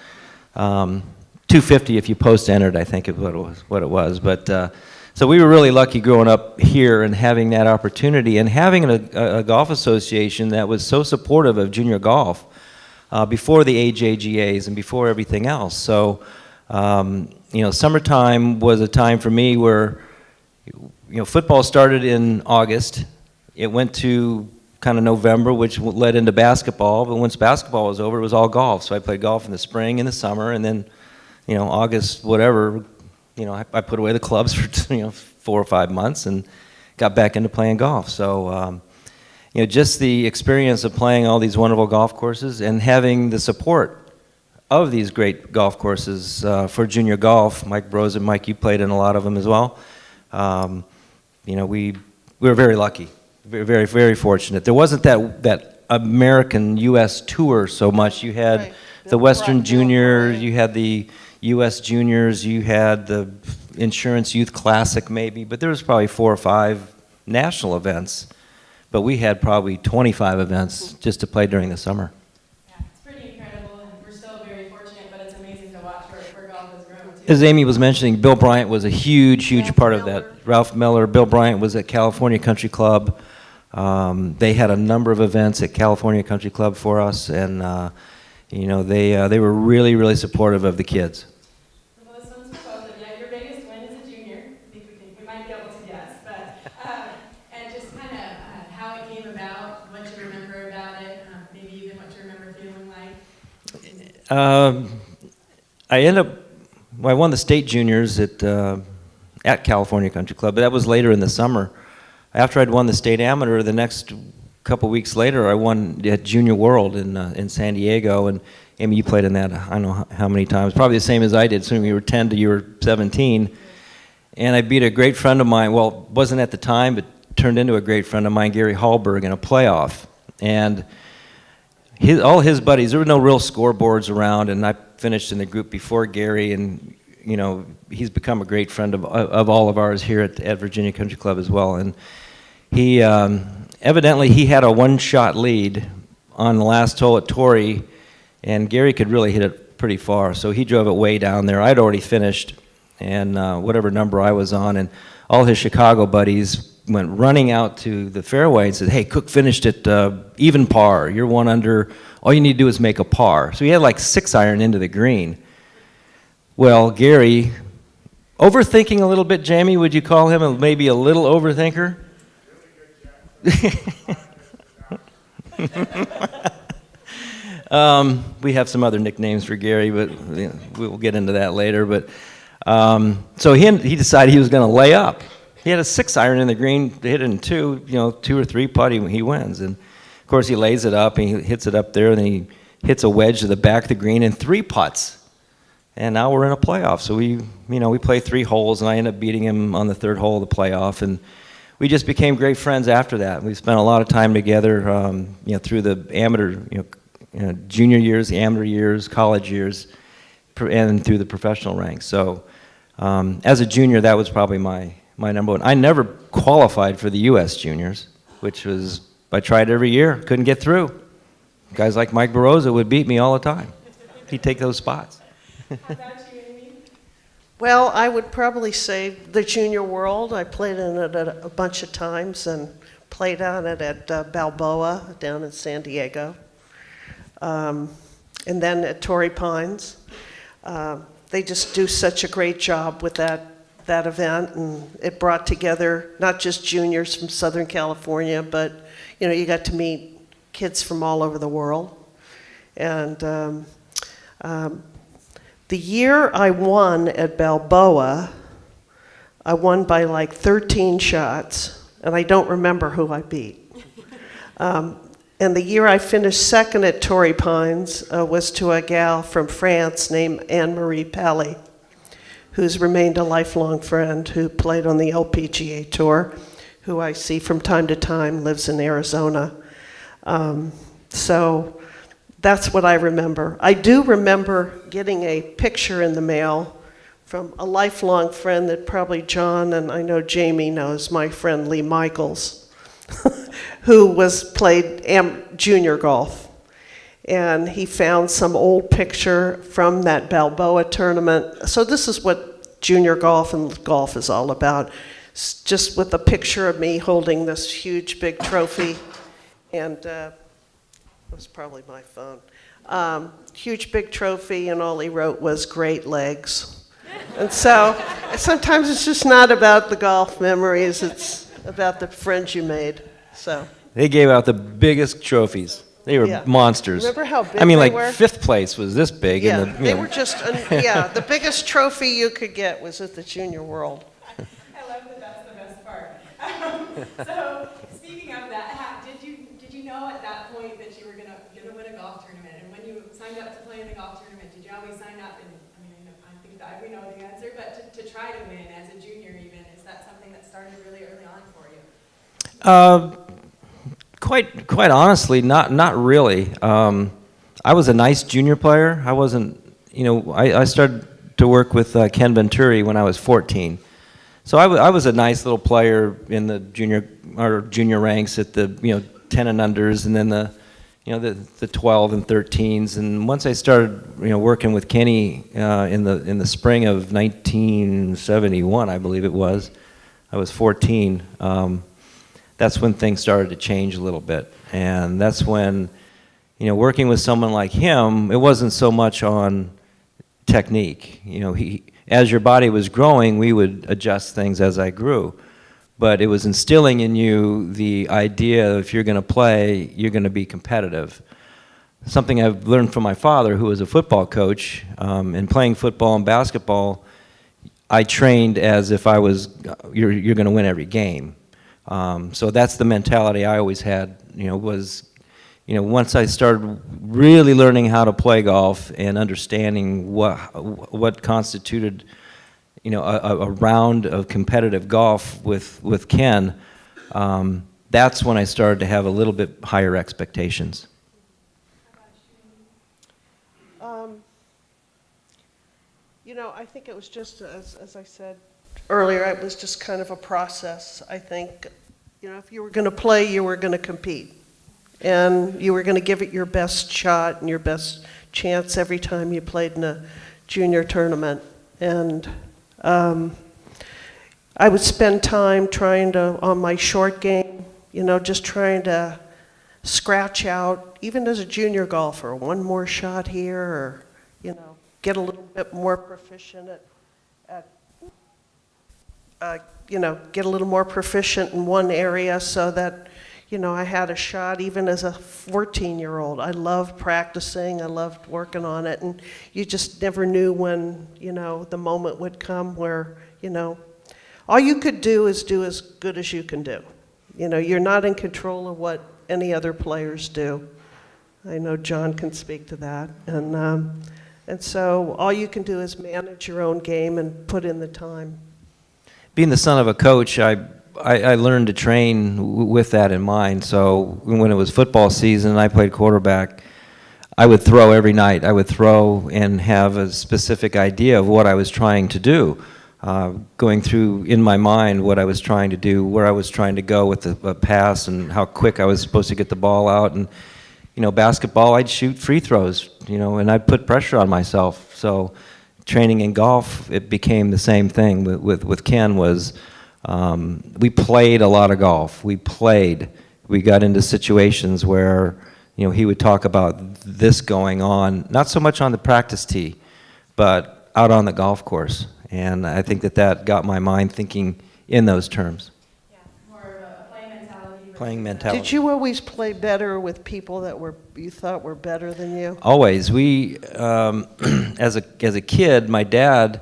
$2.50 if you post-entered, I think is what it was. But so we were really lucky growing up here and having that opportunity and having a golf association that was so supportive of junior golf before the AJGAs and before everything else. So, summertime was a time for me where, football started in August. It went to kind of November, which led into basketball. But once basketball was over, it was all golf. So I played golf in the spring and the summer, and then, August, whatever, I put away the clubs for 4 or 5 months and got back into playing golf. So, just the experience of playing all these wonderful golf courses and having the support of these great golf courses for junior golf. Mike Bros and Mike, you played in a lot of them as well. We were very lucky, very, very fortunate. There wasn't that American U.S. tour so much. You had the Western Junior, you had the U.S. Juniors, you had the Insurance Youth Classic maybe, but there was probably 4 or 5 national events. But we had probably 25 events just to play during the summer. Yeah, it's pretty incredible, and we're still very fortunate, but it's amazing to watch where golf has grown too. As Amy was mentioning, Bill Bryant was a huge part of that. Ralph Miller, Bill Bryant was at California Country Club. They had a number of events at California Country Club for us, and they were really, really supportive of the kids. Well, this one's for both of you. Your biggest win as a junior, I think we might be able to guess, but and just kind of how it came about, what you remember about it, maybe even what you remember feeling like. I won the state juniors at California Country Club, but that was later in the summer. After I'd won the state amateur, the next couple weeks later, I won at Junior World in San Diego, and Amy, you played in that, I don't know how many times, probably the same as I did, so you were 10 to you were 17, and I beat a great friend of mine, well, wasn't at the time, but turned into a great friend of mine, Gary Hallberg, in a playoff, and all his buddies, there were no real scoreboards around, and I finished in the group before Gary, and he's become a great friend of all of ours here at Virginia Country Club as well, and he evidently he had a one-shot lead on the last hole at Torrey, and Gary could really hit it pretty far, so he drove it way down there. I'd already finished, and whatever number I was on, and all his Chicago buddies went running out to the fairway and said, "Hey, Cook finished at even par. You're 1 under. All you need to do is make a par." So he had like 6-iron into the green. Well, Gary, overthinking a little bit, Jamie, would you call him maybe a little overthinker? We have some other nicknames for Gary, but we'll get into that later. But so he decided he was going to lay up. He had a 6-iron in the green, hit it in 2, 2 or 3 putt, he wins. And of course he lays it up, and he hits it up there, and then he hits a wedge to the back of the green and 3 putts. And now we're in a playoff. So we play 3 holes, and I end up beating him on the 3rd hole of the playoff. And we just became great friends after that. We spent a lot of time together, through the amateur, junior years, the amateur years, college years, and through the professional ranks. So as a junior, that was probably my number one. I never qualified for the U.S. juniors, which was, I tried every year, couldn't get through. Guys like Mike Barroza would beat me all the time. He'd take those spots. How about you, Amy? Well, I would probably say the Junior World. I played in it a bunch of times and played on it at Balboa down in San Diego. And then at Torrey Pines. They just do such a great job with that event, and it brought together not just juniors from Southern California, but you got to meet kids from all over the world. And the year I won at Balboa, I won by like 13 shots, and I don't remember who I beat. And the year I finished second at Torrey Pines was to a gal from France named Anne-Marie Pally, who's remained a lifelong friend, who played on the LPGA Tour, who I see from time to time, lives in Arizona. So that's what I remember. I do remember getting a picture in the mail from a lifelong friend that probably John and I know Jamie knows, my friend Lee Michaels, who played junior golf. And he found some old picture from that Balboa tournament. So this is what junior golf and golf is all about. It's just with a picture of me holding this huge big trophy. And it was probably my phone. Huge big trophy, and all he wrote was "great legs." And so sometimes it's just not about the golf memories, it's about the friends you made. So They gave out the biggest trophies. They were Yeah. monsters. Remember how big I mean, they like were? fifth place was this big. yeah, And they were just, the biggest trophy you could get was at the Junior World. I love that that's the best part. So speaking of that, did you know at that point that you were gonna win a golf tournament? And when you signed up to play in the golf tournament, did you always sign up? And I think that we know the answer, but to try to win as a junior, even, is that something that started really early on for you? Quite honestly, not really. I was a nice junior player. I wasn't, I started to work with Ken Venturi when I was 14. So I was a nice little player in the junior ranks at the 10 and unders, and then the 12 and 13s. And once I started working with Kenny in the spring of 1971, I believe it was, I was 14. That's when things started to change a little bit, and that's when working with someone like him, it wasn't so much on technique. As your body was growing, we would adjust things as I grew. But it was instilling in you the idea if you're going to play, you're going to be competitive. Something I've learned from my father, who was a football coach. In playing football and basketball, I trained as if you're going to win every game. So that's the mentality I always had, once I started really learning how to play golf and understanding what constituted a round of competitive golf with Ken, that's when I started to have a little bit higher expectations. I think it was just, as I said earlier, it was just kind of a process. I think, if you were going to play, you were going to compete. And you were going to give it your best shot and your best chance every time you played in a junior tournament. And I would spend time on my short game, just trying to scratch out, even as a junior golfer, one more shot here, or, get a little bit more proficient get a little more proficient in one area so that, I had a shot even as a 14-year-old. I loved practicing, I loved working on it, and you just never knew when, the moment would come where, all you could do is do as good as you can do. You're not in control of what any other players do. I know John can speak to that. And so all you can do is manage your own game and put in the time. Being the son of a coach, I I learned to train with that in mind. So when it was football season and I played quarterback, I would throw every night. I would throw and have a specific idea of what I was trying to do, going through in my mind what I was trying to do, where I was trying to go with the pass, and how quick I was supposed to get the ball out. And basketball, I'd shoot free throws, and I'd put pressure on myself. So training in golf, it became the same thing with Ken. Was we played a lot of golf. We got into situations where he would talk about this going on, not so much on the practice tee, but out on the golf course. And I think that got my mind thinking in those terms. Yeah, more of a playing mentality. Playing mentality. Did you always play better with people that you thought were better than you? Always. We, as a kid, my dad,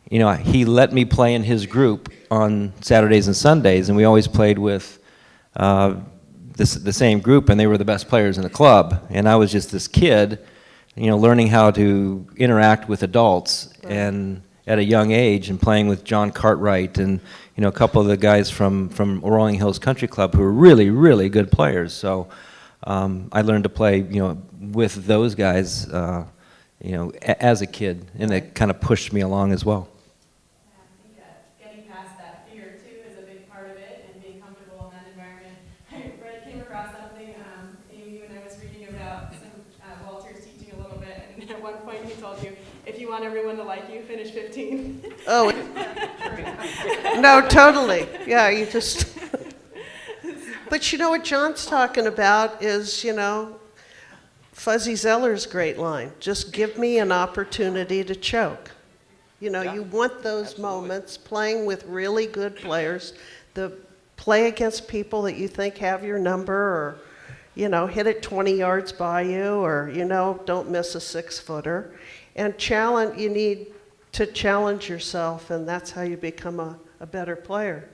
he let me play in his group on Saturdays and Sundays, and we always played with the same group, and they were the best players in the club. And I was just this kid, learning how to interact with adults, and at a young age, and playing with John Cartwright and a couple of the guys from Rolling Hills Country Club who were really, really good players. So I learned to play, with those guys, as a kid, and it kind of pushed me along as well. Yeah, I think getting past that fear too is a big part of it, and being comfortable in that environment. I came across something, Amy, when I was reading about Walter's teaching a little bit, and at one point he told you, if you want everyone to like you, finish 15. Oh, no, totally. Yeah, you just. But what John's talking about is, Fuzzy Zeller's great line. Just give me an opportunity to choke. You want those moments playing with really good players, play against people that you think have your number, or, hit it 20 yards by you, or, don't miss a 6-footer. And you need to challenge yourself, and that's how you become a better player.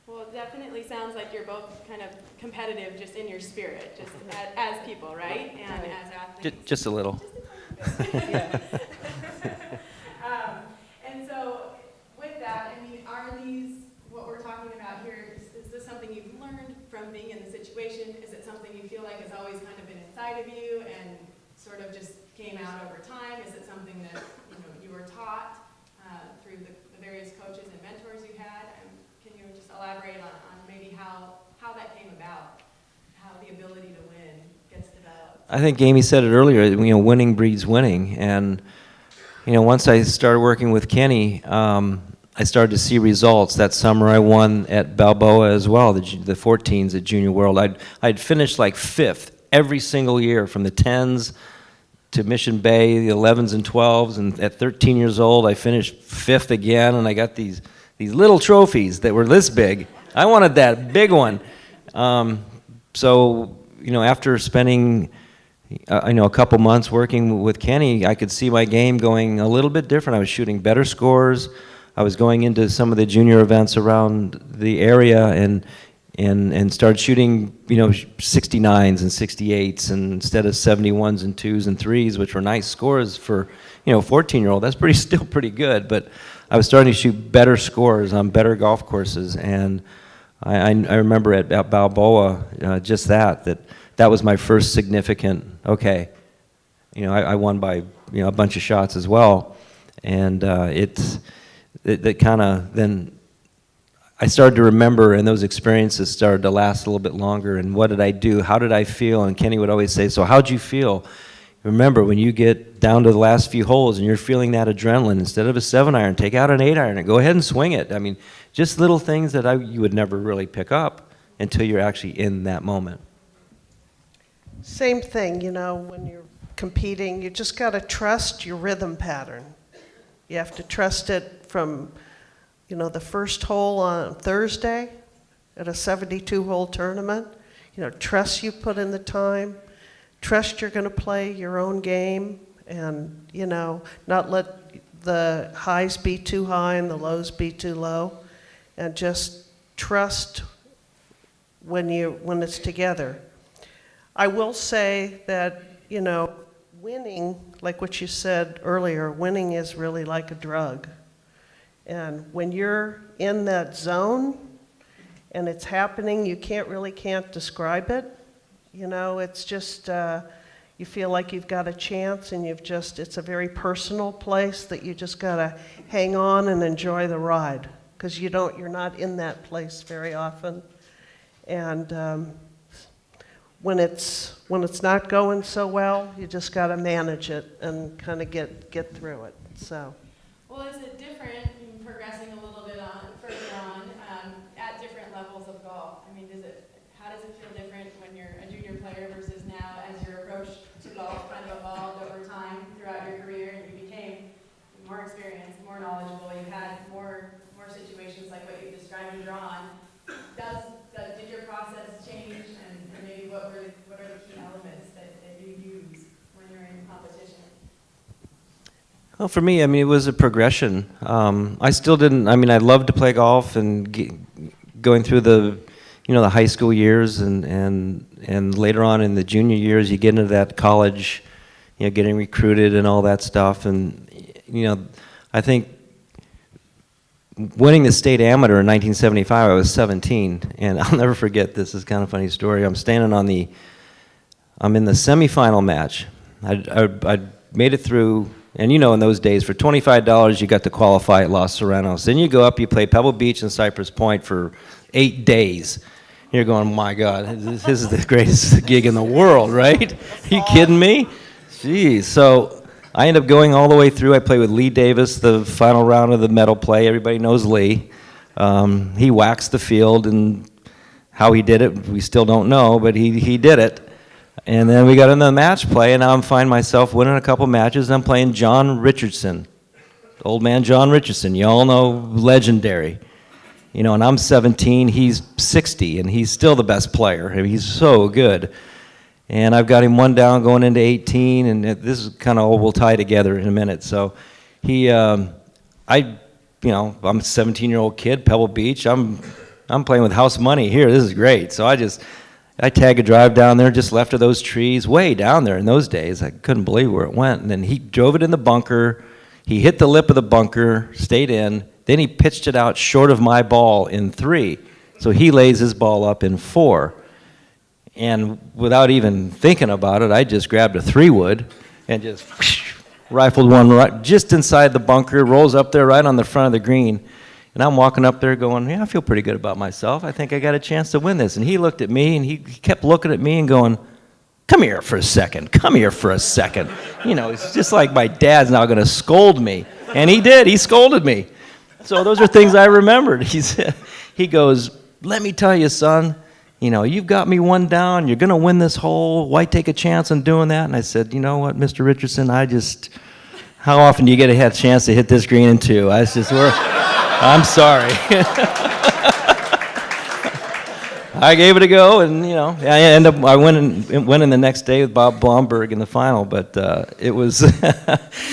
Well, it definitely sounds like you're both kind of competitive just in your spirit, just as people, right? And as athletes. Just a little. And so with that, are these, what we're talking about here, is this something you've learned from being in the situation? Is it something you feel like has always kind of been inside of you and sort of just came out over time? Is it something that you were taught through the various coaches and mentors you had? Can you just elaborate on maybe how that came about, how the ability to win gets developed? I think Amy said it earlier, winning breeds winning. And, once I started working with Kenny, I started to see results. That summer I won at Balboa as well, the 14s at Junior World. I'd finished like 5th every single year, from the 10s to Mission Bay, the 11s and 12s. And at 13 years old, I finished 5th again, and I got these little trophies that were this big. I wanted that big one. So, after spending, a couple months working with Kenny, I could see my game going a little bit different. I was shooting better scores. I was going into some of the junior events around the area and started shooting, 69s and 68s, and instead of 71s and 2s and 3s, which were nice scores for, 14-year-old. That's still pretty good, but I was starting to shoot better scores on better golf courses. And I remember at Balboa, just that was my first significant, okay, I won by, a bunch of shots as well. And it kind of, then I started to remember, and those experiences started to last a little bit longer. And what did I do? How did I feel? And Kenny would always say, so how'd you feel? Remember, when you get down to the last few holes and you're feeling that adrenaline, instead of a 7-iron, take out an 8-iron and go ahead and swing it. Just little things that you would never really pick up until you're actually in that moment. Same thing, when you're competing, you just got to trust your rhythm pattern. You have to trust it from, the first hole on Thursday at a 72-hole tournament. Trust you put in the time. Trust you're going to play your own game, and, not let the highs be too high and the lows be too low, and just trust when it's together. I will say that, winning, like what you said earlier, winning is really like a drug. And when you're in that zone, and it's happening. You can't describe it. You know, it's just, you feel like you've got a chance, and it's a very personal place that you just gotta hang on and enjoy the ride, because you're not in that place very often. And when it's not going so well, you just gotta manage it and kind of get through it, so. Well, is it different, progressing a little bit further on, at different levels of golf? I mean, how does it feel different when you're a junior player versus now, as your approach to golf kind of evolved over time throughout your career, and you became more experienced, more knowledgeable, you had more situations like what you described and drawn? Did your process change, and maybe what are the key elements that you use when you're in competition? Well, for me, I mean, it was a progression. I still didn't, I mean, I loved to play golf, and going through the high school years, and later on in the junior years, you get into that college, getting recruited and all that stuff. And, I think winning the state amateur in 1975, I was 17, and I'll never forget this. Is kind of a funny story. I'm in the semifinal match. I made it through. And in those days, for $25, you got to qualify at Los Serranos. Then you go up, you play Pebble Beach and Cypress Point for 8 days. You're going, my God, this is the greatest gig in the world, right? Are you kidding me? Jeez. So I ended up going all the way through. I played with Lee Davis, the final round of the medal play. Everybody knows Lee. He waxed the field, and how he did it, we still don't know, but he did it. And then we got into the match play, and now I'm finding myself winning a couple matches, and I'm playing John Richardson, old man John Richardson. You all know, legendary. And I'm 17, he's 60, and he's still the best player. I mean, he's so good. And I've got him one down going into 18, and this is kind of all we'll tie together in a minute. So I'm a 17-year-old kid, Pebble Beach. I'm playing with house money here. This is great. So I tag a drive down there just left of those trees, way down there in those days. I couldn't believe where it went. And then he drove it in the bunker. He hit the lip of the bunker, stayed in. Then he pitched it out short of my ball in 3. So he lays his ball up in 4. And without even thinking about it, I just grabbed a 3-wood and just rifled one right just inside the bunker, rolls up there right on the front of the green. And I'm walking up there going, I feel pretty good about myself. I think I got a chance to win this. And he looked at me, and he kept looking at me and going, come here for a second. Come here for a second. It's just like my dad's now going to scold me. And he did. He scolded me. So those are things I remembered. He goes, let me tell you, son, you've got me one down. You're going to win this hole. Why take a chance on doing that? And I said, you know what, Mr. Richardson, how often do you get a chance to hit this green in 2? I'm sorry. I gave it a go, and I went in the next day with Bob Blomberg in the final. But it was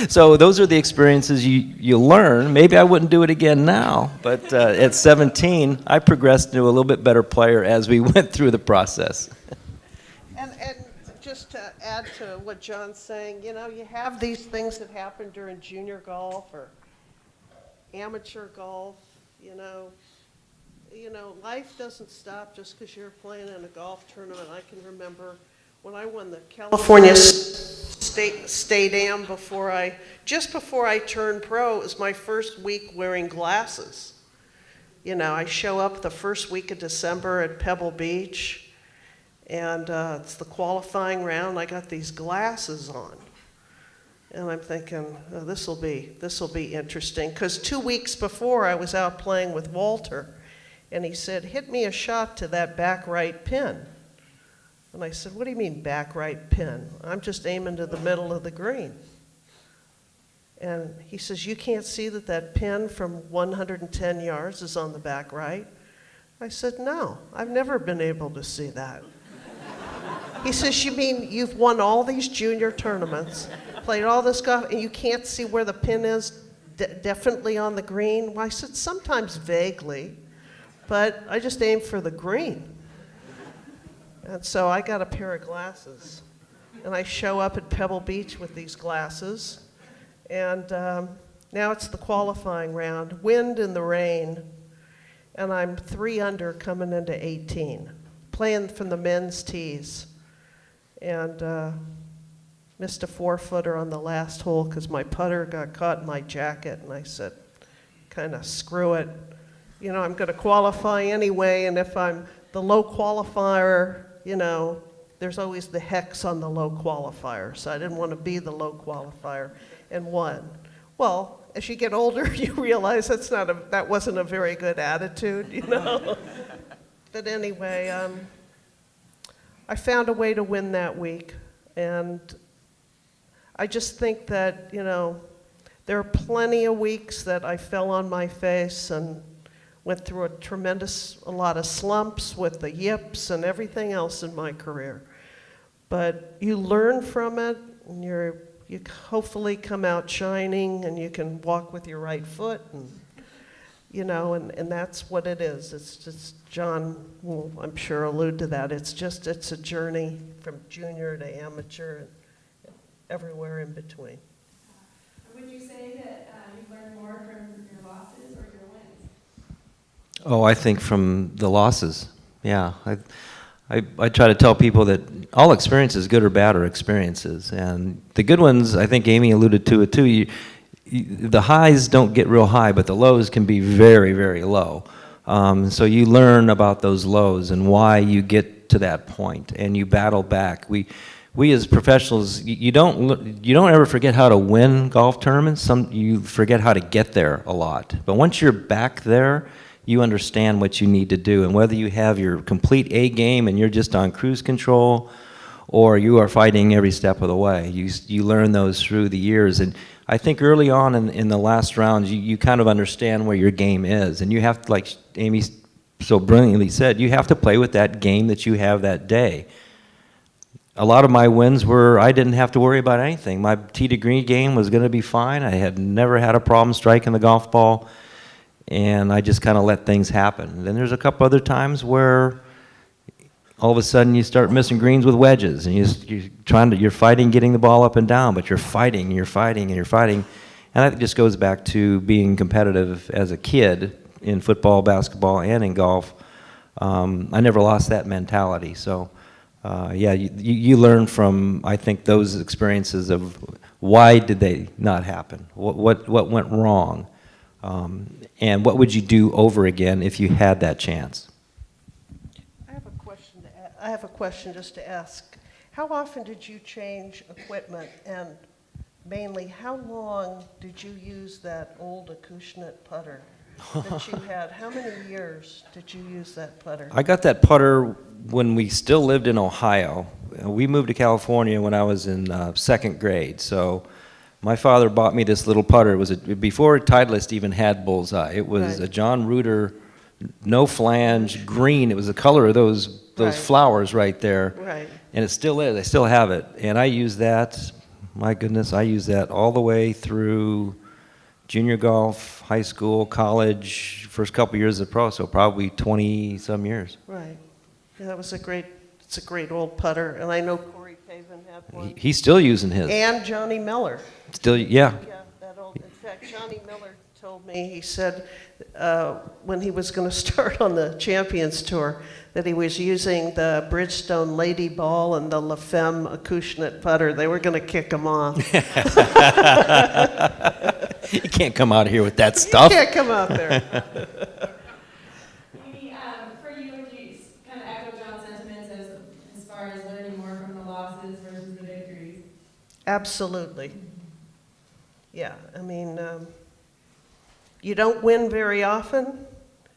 so. Those are the experiences you learn. Maybe I wouldn't do it again now, but at 17, I progressed into a little bit better player as we went through the process. And just to add to what John's saying, you have these things that happen during junior golf or amateur golf. Life doesn't stop just because you're playing in a golf tournament. I can remember when I won the California State Am just before I turned pro. It was my first week wearing glasses. I show up the first week of December at Pebble Beach, and it's the qualifying round. I got these glasses on. And I'm thinking, oh, this will be interesting. Because 2 weeks before, I was out playing with Walter, and he said, hit me a shot to that back right pin. And I said, what do you mean back right pin? I'm just aiming to the middle of the green. And he says, you can't see that pin from 110 yards is on the back right? I said, no, I've never been able to see that. He says, you mean you've won all these junior tournaments, played all this golf, and you can't see where the pin is definitely on the green? Well, I said, sometimes vaguely, but I just aim for the green. And so I got a pair of glasses, and I show up at Pebble Beach with these glasses, and now it's the qualifying round, wind and the rain, and I'm 3 under coming into 18, playing from the men's tees. And missed a 4-footer on the last hole because my putter got caught in my jacket, and I said, kind of screw it. You know, I'm going to qualify anyway, and if I'm the low qualifier, you know, there's always the hex on the low qualifier, so I didn't want to be the low qualifier, and won. Well, as you get older, you realize that wasn't a very good attitude, you know. But anyway, I found a way to win that week, and I just think that, you know, there are plenty of weeks that I fell on my face and went through a lot of slumps with the yips and everything else in my career. But you learn from it, and you hopefully come out shining, and you can walk with your right foot, and you know, and that's what it is. It's just, John will, I'm sure, allude to that. It's a journey from junior to amateur and everywhere in between. Would you say that you've learned more from your losses or your wins? Oh, I think from the losses. Yeah, I try to tell people that all experiences, good or bad, are experiences, and the good ones, I think Amy alluded to it too. The highs don't get real high, but the lows can be very, very low. So you learn about those lows and why you get to that point, and you battle back. We as professionals, you don't ever forget how to win golf tournaments. You forget how to get there a lot. But once you're back there, you understand what you need to do, and whether you have your complete A game and you're just on cruise control, or you are fighting every step of the way. You learn those through the years, and I think early on in the last rounds, you kind of understand where your game is, and you have to, like Amy so brilliantly said, you have to play with that game that you have that day. A lot of my wins were I didn't have to worry about anything. My tee to green game was going to be fine. I had never had a problem striking the golf ball, and I just kind of let things happen. And then there's a couple other times where all of a sudden you start missing greens with wedges, and you're fighting getting the ball up and down, but you're fighting and you're fighting and you're fighting. And I think it just goes back to being competitive as a kid in football, basketball, and in golf. I never lost that mentality. So, yeah, you learn from, I think, those experiences of why did they not happen? What went wrong? And what would you do over again if you had that chance? I have a question just to ask. How often did you change equipment, and mainly, how long did you use that old Acushnet putter that you had? How many years did you use that putter? I got that putter when we still lived in Ohio. We moved to California when I was in 2nd grade, so my father bought me this little putter. It was before Titleist even had Bullseye. It was Right. a John Reuter, no flange, green. It was the color of those Right. flowers right there. Right. And it still is. I still have it. And I use that, my goodness, I use that all the way through junior golf, high school, college, first couple years of pro, so probably 20-some years. Right. Yeah, it's a great old putter, and I know Corey Pavin had one. He's still using his. And Johnny Miller. Still, yeah. Yeah, that old. In fact, Johnny Miller told me, he said when he was going to start on the Champions Tour, that he was using the Bridgestone Lady Ball and the La Femme Acushnet putter. They were going to kick him off. You can't come out here with that stuff. You can't come out there. Amy, for you, would you kind of echo John's sentiments as far as learning more from the losses versus the victories? Absolutely. Yeah, I mean, you don't win very often,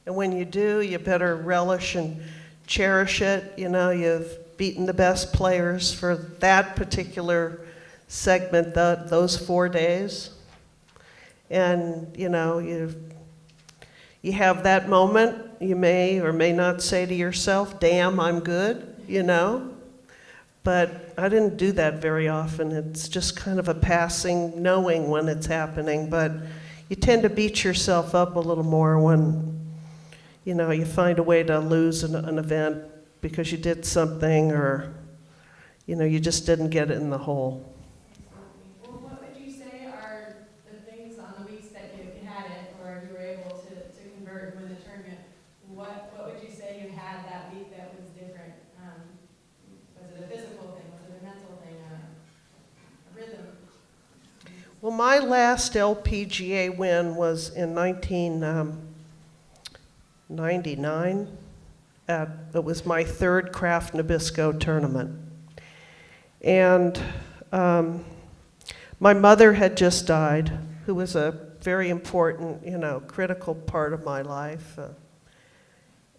and when you do, you better relish and cherish it. You know, you've beaten the best players for that particular segment, those 4 days. And, you know, you have that moment. You may or may not say to yourself, damn, I'm good, you know. But I didn't do that very often. It's just kind of a passing knowing when it's happening. But you tend to beat yourself up a little more when, you know, you find a way to lose an event because you did something, or, you know, you just didn't get it in the hole. Well, what would you say are the things on the weeks that you had it, or you were able to convert and win the tournament? Well, my last LPGA win was in 1999. It was my third Kraft Nabisco tournament. And my mother had just died, who was a very important, critical part of my life.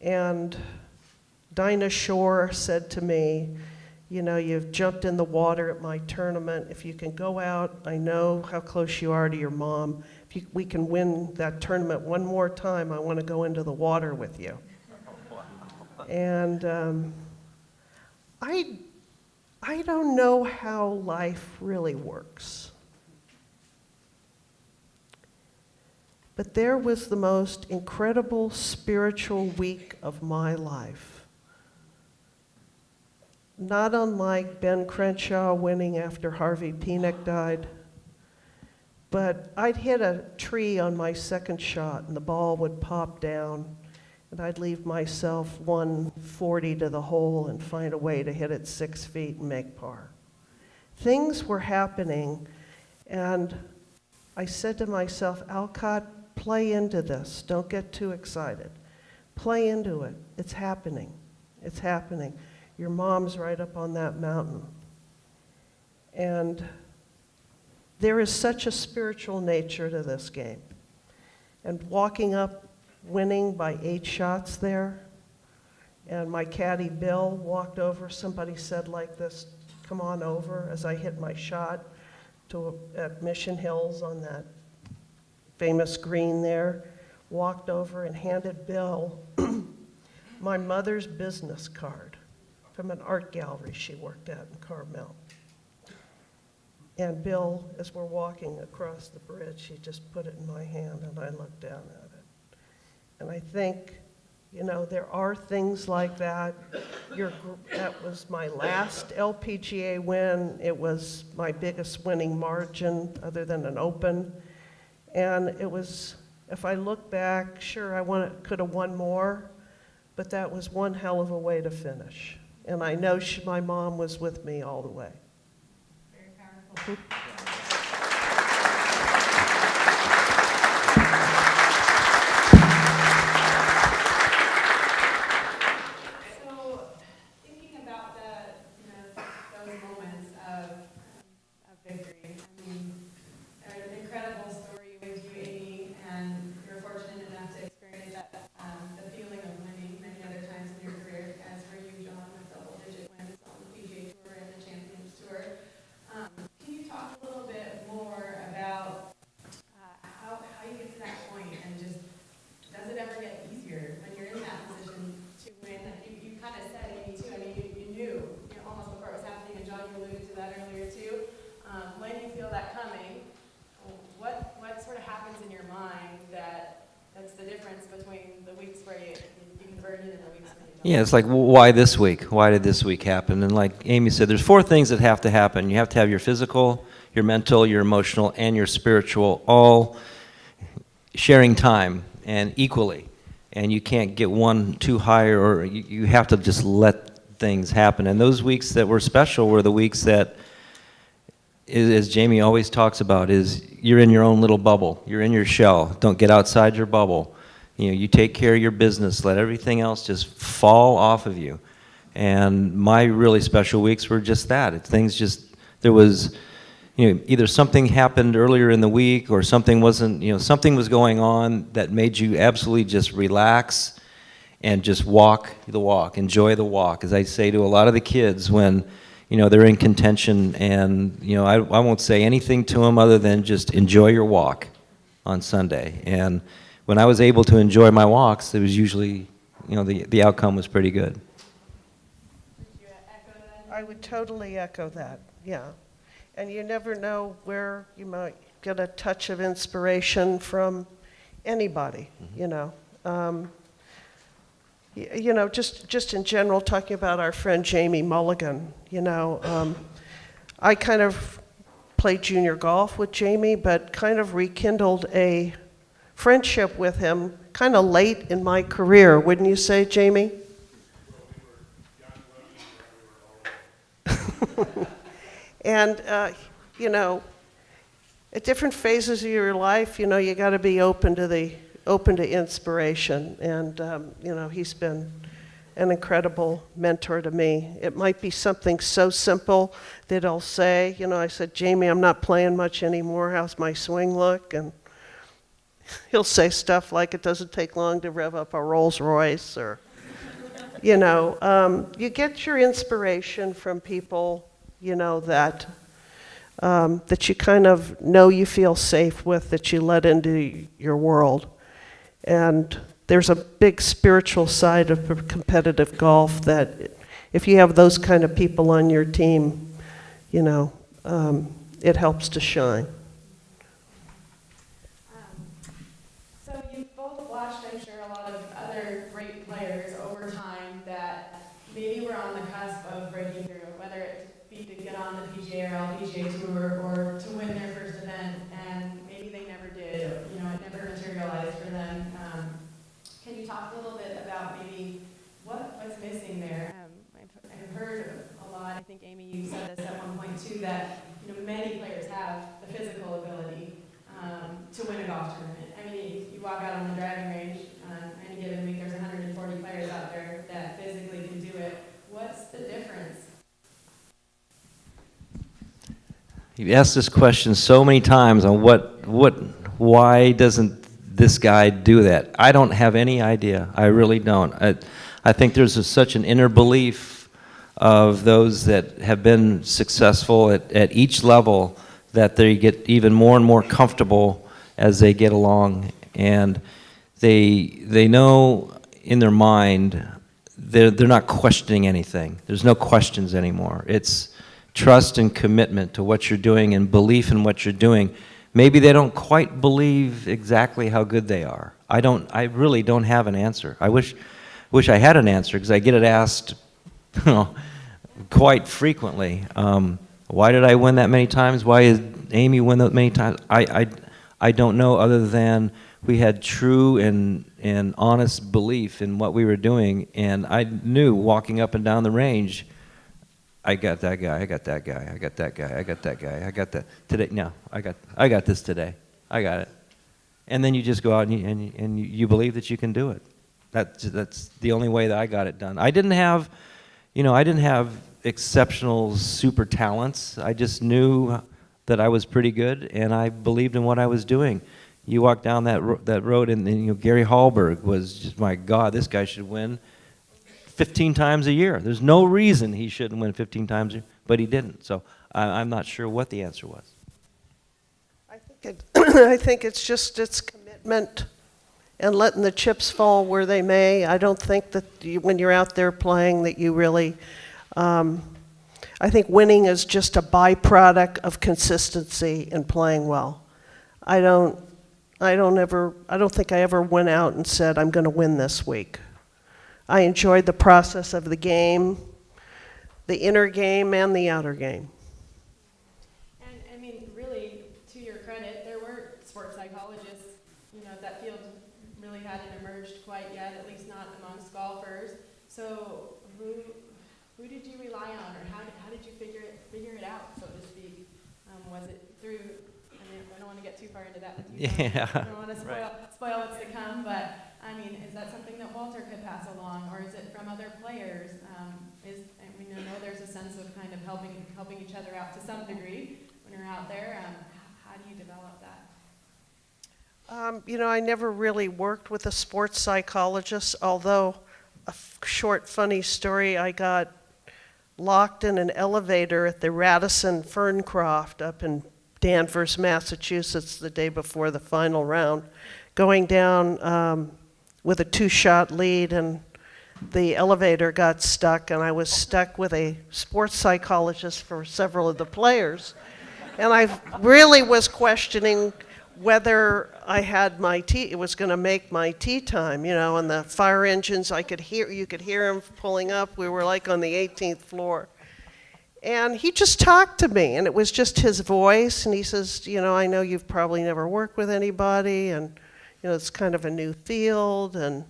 And Dinah Shore said to me, you've jumped in the water at my tournament. If you can go out, I know how close you are to your mom. If we can win that tournament one more time, I want to go into the water with you. And I don't know how life really works. But there was the most incredible spiritual week of my life. Not unlike Ben Crenshaw winning after Harvey Penick died. But I'd hit a tree on my second shot and the ball would pop down and I'd leave myself 140 to the hole and find a way to hit it 6 feet and make par. Things were happening and I said to myself, Alcott, play into this. Don't get too excited. Play into it. It's happening. It's happening. Your mom's right up on that mountain. And there is such a spiritual nature to this game. And walking up, winning by 8 shots there, and my caddy Bill walked over, somebody said like this, come on over, as I hit my shot at Mission Hills on that famous green there, walked over and handed Bill my mother's business card from an art gallery she worked at in Carmel. And Bill, as we're walking across the bridge, he just put it in my hand and I looked down at it. And I think, there are things like that. That was my last LPGA win. It was my biggest winning margin other than an Open. And it was, if I look back, sure, could have won more, but that was one hell of a way to finish. And I know my mom was with me all the way. Very powerful. So, thinking about those moments of victory, there's an incredible story with you, Amy, and you're fortunate enough to experience that, the feeling of winning many other times in your career, as for you, John, with double-digit wins on the PGA Tour and the Champions Tour. Can you talk a little bit more about how you get to that point, and just does it ever get easier when you're in that position to win? You kind of said, Amy, too. You knew almost before it was happening, and John, you alluded to that earlier too. When you feel that coming, what sort of happens in your mind that's the difference between the weeks where you converted and the weeks when you don't? Yeah, it's like, why this week? Why did this week happen? And like Amy said, there's 4 things that have to happen. You have to have your physical, your mental, your emotional, and your spiritual all sharing time and equally. And you can't get one too high, or you have to just let things happen. And those weeks that were special were the weeks that, as Jamie always talks about, is you're in your own little bubble. You're in your shell. Don't get outside your bubble. You take care of your business. Let everything else just fall off of you. And my really special weeks were just that. There was, either something happened earlier in the week or something wasn't, something was going on that made you absolutely just relax and just walk the walk, enjoy the walk. As I say to a lot of the kids when, they're in contention, and, I won't say anything to them other than just enjoy your walk on Sunday. And when I was able to enjoy my walks, it was usually, the outcome was pretty good. Would you echo that? I would totally echo that, yeah. And you never know where you might get a touch of inspiration from anybody, just in general, talking about our friend Jamie Mulligan, I kind of played junior golf with Jamie, but kind of rekindled a friendship with him kind of late in my career, wouldn't you say, Jamie? And, At different phases of your life, you know, you got to be open to inspiration, and you know, he's been an incredible mentor to me. It might be something so simple that he'll say, you know, I said, Jamie, I'm not playing much anymore. How's my swing look? And he'll say stuff like, it doesn't take long to rev up a Rolls Royce, or you know, you get your inspiration from people, you know, that you kind of know you feel safe with, that you let into your world. And there's a big spiritual side of competitive golf that if you have those kind of people on your team, you know, it helps to shine. So you've both watched, I'm sure, a lot of other great players over time that maybe were on the cusp of breaking through, whether it be to get on the PGA or LPGA tour or to win their first event, and maybe they never did, you know, it never materialized for them. Can you talk a little bit about maybe what's missing there? I've heard a lot, I think Amy, you said this at one point too, that you know many players have the physical ability to win a golf tournament. I mean, you walk out on the driving range on any given week, there's 140 players out there that physically can do it. What's the difference? You've asked this question so many times on why doesn't this guy do that? I don't have any idea. I really don't. I think there's such an inner belief of those that have been successful at each level that they get even more and more comfortable as they get along, and they know in their mind they're not questioning anything. There's no questions anymore. It's trust and commitment to what you're doing and belief in what you're doing. Maybe they don't quite believe exactly how good they are. I really don't have an answer. I wish I had an answer, because I get it asked, you know, quite frequently. Why did I win that many times? Why did Amy win that many times? I don't know, other than we had true and honest belief in what we were doing, and I knew walking up and down the range, I got that guy, I got that guy, I got that guy, I got that guy, I got that today. No, I got this today. I got it. And then you just go out and you believe that you can do it. That's the only way that I got it done. I didn't have exceptional super talents. I just knew that I was pretty good, and I believed in what I was doing. You walk down that road, and you know, Gary Hallberg was just, my God, this guy should win 15 times a year. There's no reason he shouldn't win 15 times a year, but he didn't. So I'm not sure what the answer was. I think it's commitment and letting the chips fall where they may. I don't think that when you're out there playing that you really, I think winning is just a byproduct of consistency and playing well. I don't think I ever went out and said, I'm going to win this week. I enjoyed the process of the game, the inner game and the outer game. And I mean, really, to your credit, there were sports psychologists, you know, that field really hadn't emerged quite yet, at least not amongst golfers. So who did you rely on, or how did you figure it out, so to speak? Was it through, I mean, I don't want to get too far into that. Yeah. I don't want to spoil what's to come, but I mean, is that something that Walter could pass along, or is it from other players? I mean, I know there's a sense of kind of helping each other out to some degree when you're out there. How do you develop that? You know, I never really worked with a sports psychologist, although a short funny story, I got locked in an elevator at the Radisson Ferncroft up in Danvers, Massachusetts, the day before the final round, going down with a 2-shot lead, and the elevator got stuck, and I was stuck with a sports psychologist for several of the players. And I really was questioning whether I had my tee, it was going to make my tee time, you know, and the fire engines, you could hear them pulling up. We were like on the 18th floor. And he just talked to me, and it was just his voice, and he says, you know, I know you've probably never worked with anybody, and, you know, it's kind of a new field. And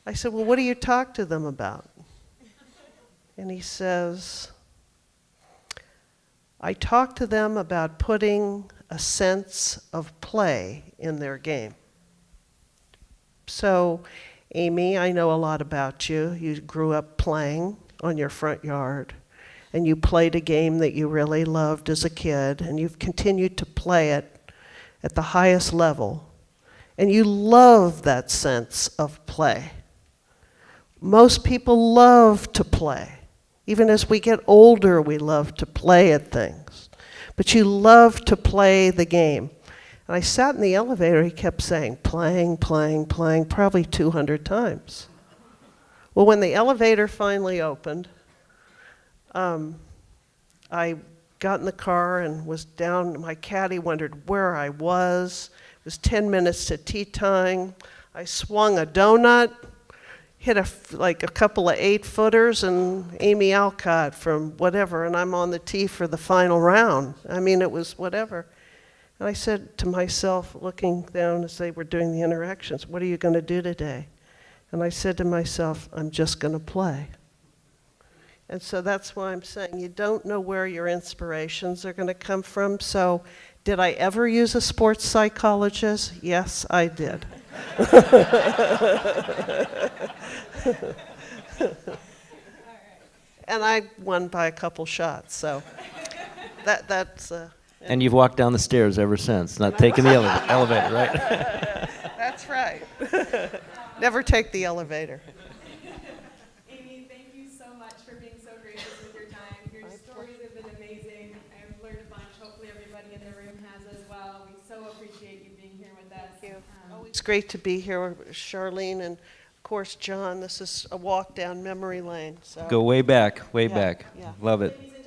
I said, well, what do you talk to them about? And he says, I talk to them about putting a sense of play in their game. So, Amy, I know a lot about you. You grew up playing on your front yard, and you played a game that you really loved as a kid, and you've continued to play it at the highest level. And you love that sense of play. Most people love to play. Even as we get older, we love to play at things. But you love to play the game. And I sat in the elevator, he kept saying, playing, playing, playing, probably 200 times. Well, when the elevator finally opened, I got in the car and was down. My caddy wondered where I was. It was 10 minutes to tea time. I swung a donut, hit like a couple of 8-footers, and Amy Alcott from whatever, and I'm on the tee for the final round. I mean, it was whatever. And I said to myself, looking down as they were doing the interactions, what are you going to do today? And I said to myself, I'm just going to play. And so that's why I'm saying you don't know where your inspirations are going to come from. So did I ever use a sports psychologist? Yes, I did. And I won by a couple shots, so that's... And you've walked down the stairs ever since, not taking the elevator, right? That's right. Never take the elevator. Amy, thank you so much for being so gracious with your time. Your stories have been amazing. I've learned a bunch. Hopefully everybody in the room has as well. We so appreciate you being here with us. Thank you. It's great to be here with Charlene and, of course, John. This is a walk down memory lane. So. Go way back, way Yeah, back. yeah. Love it. Ladies and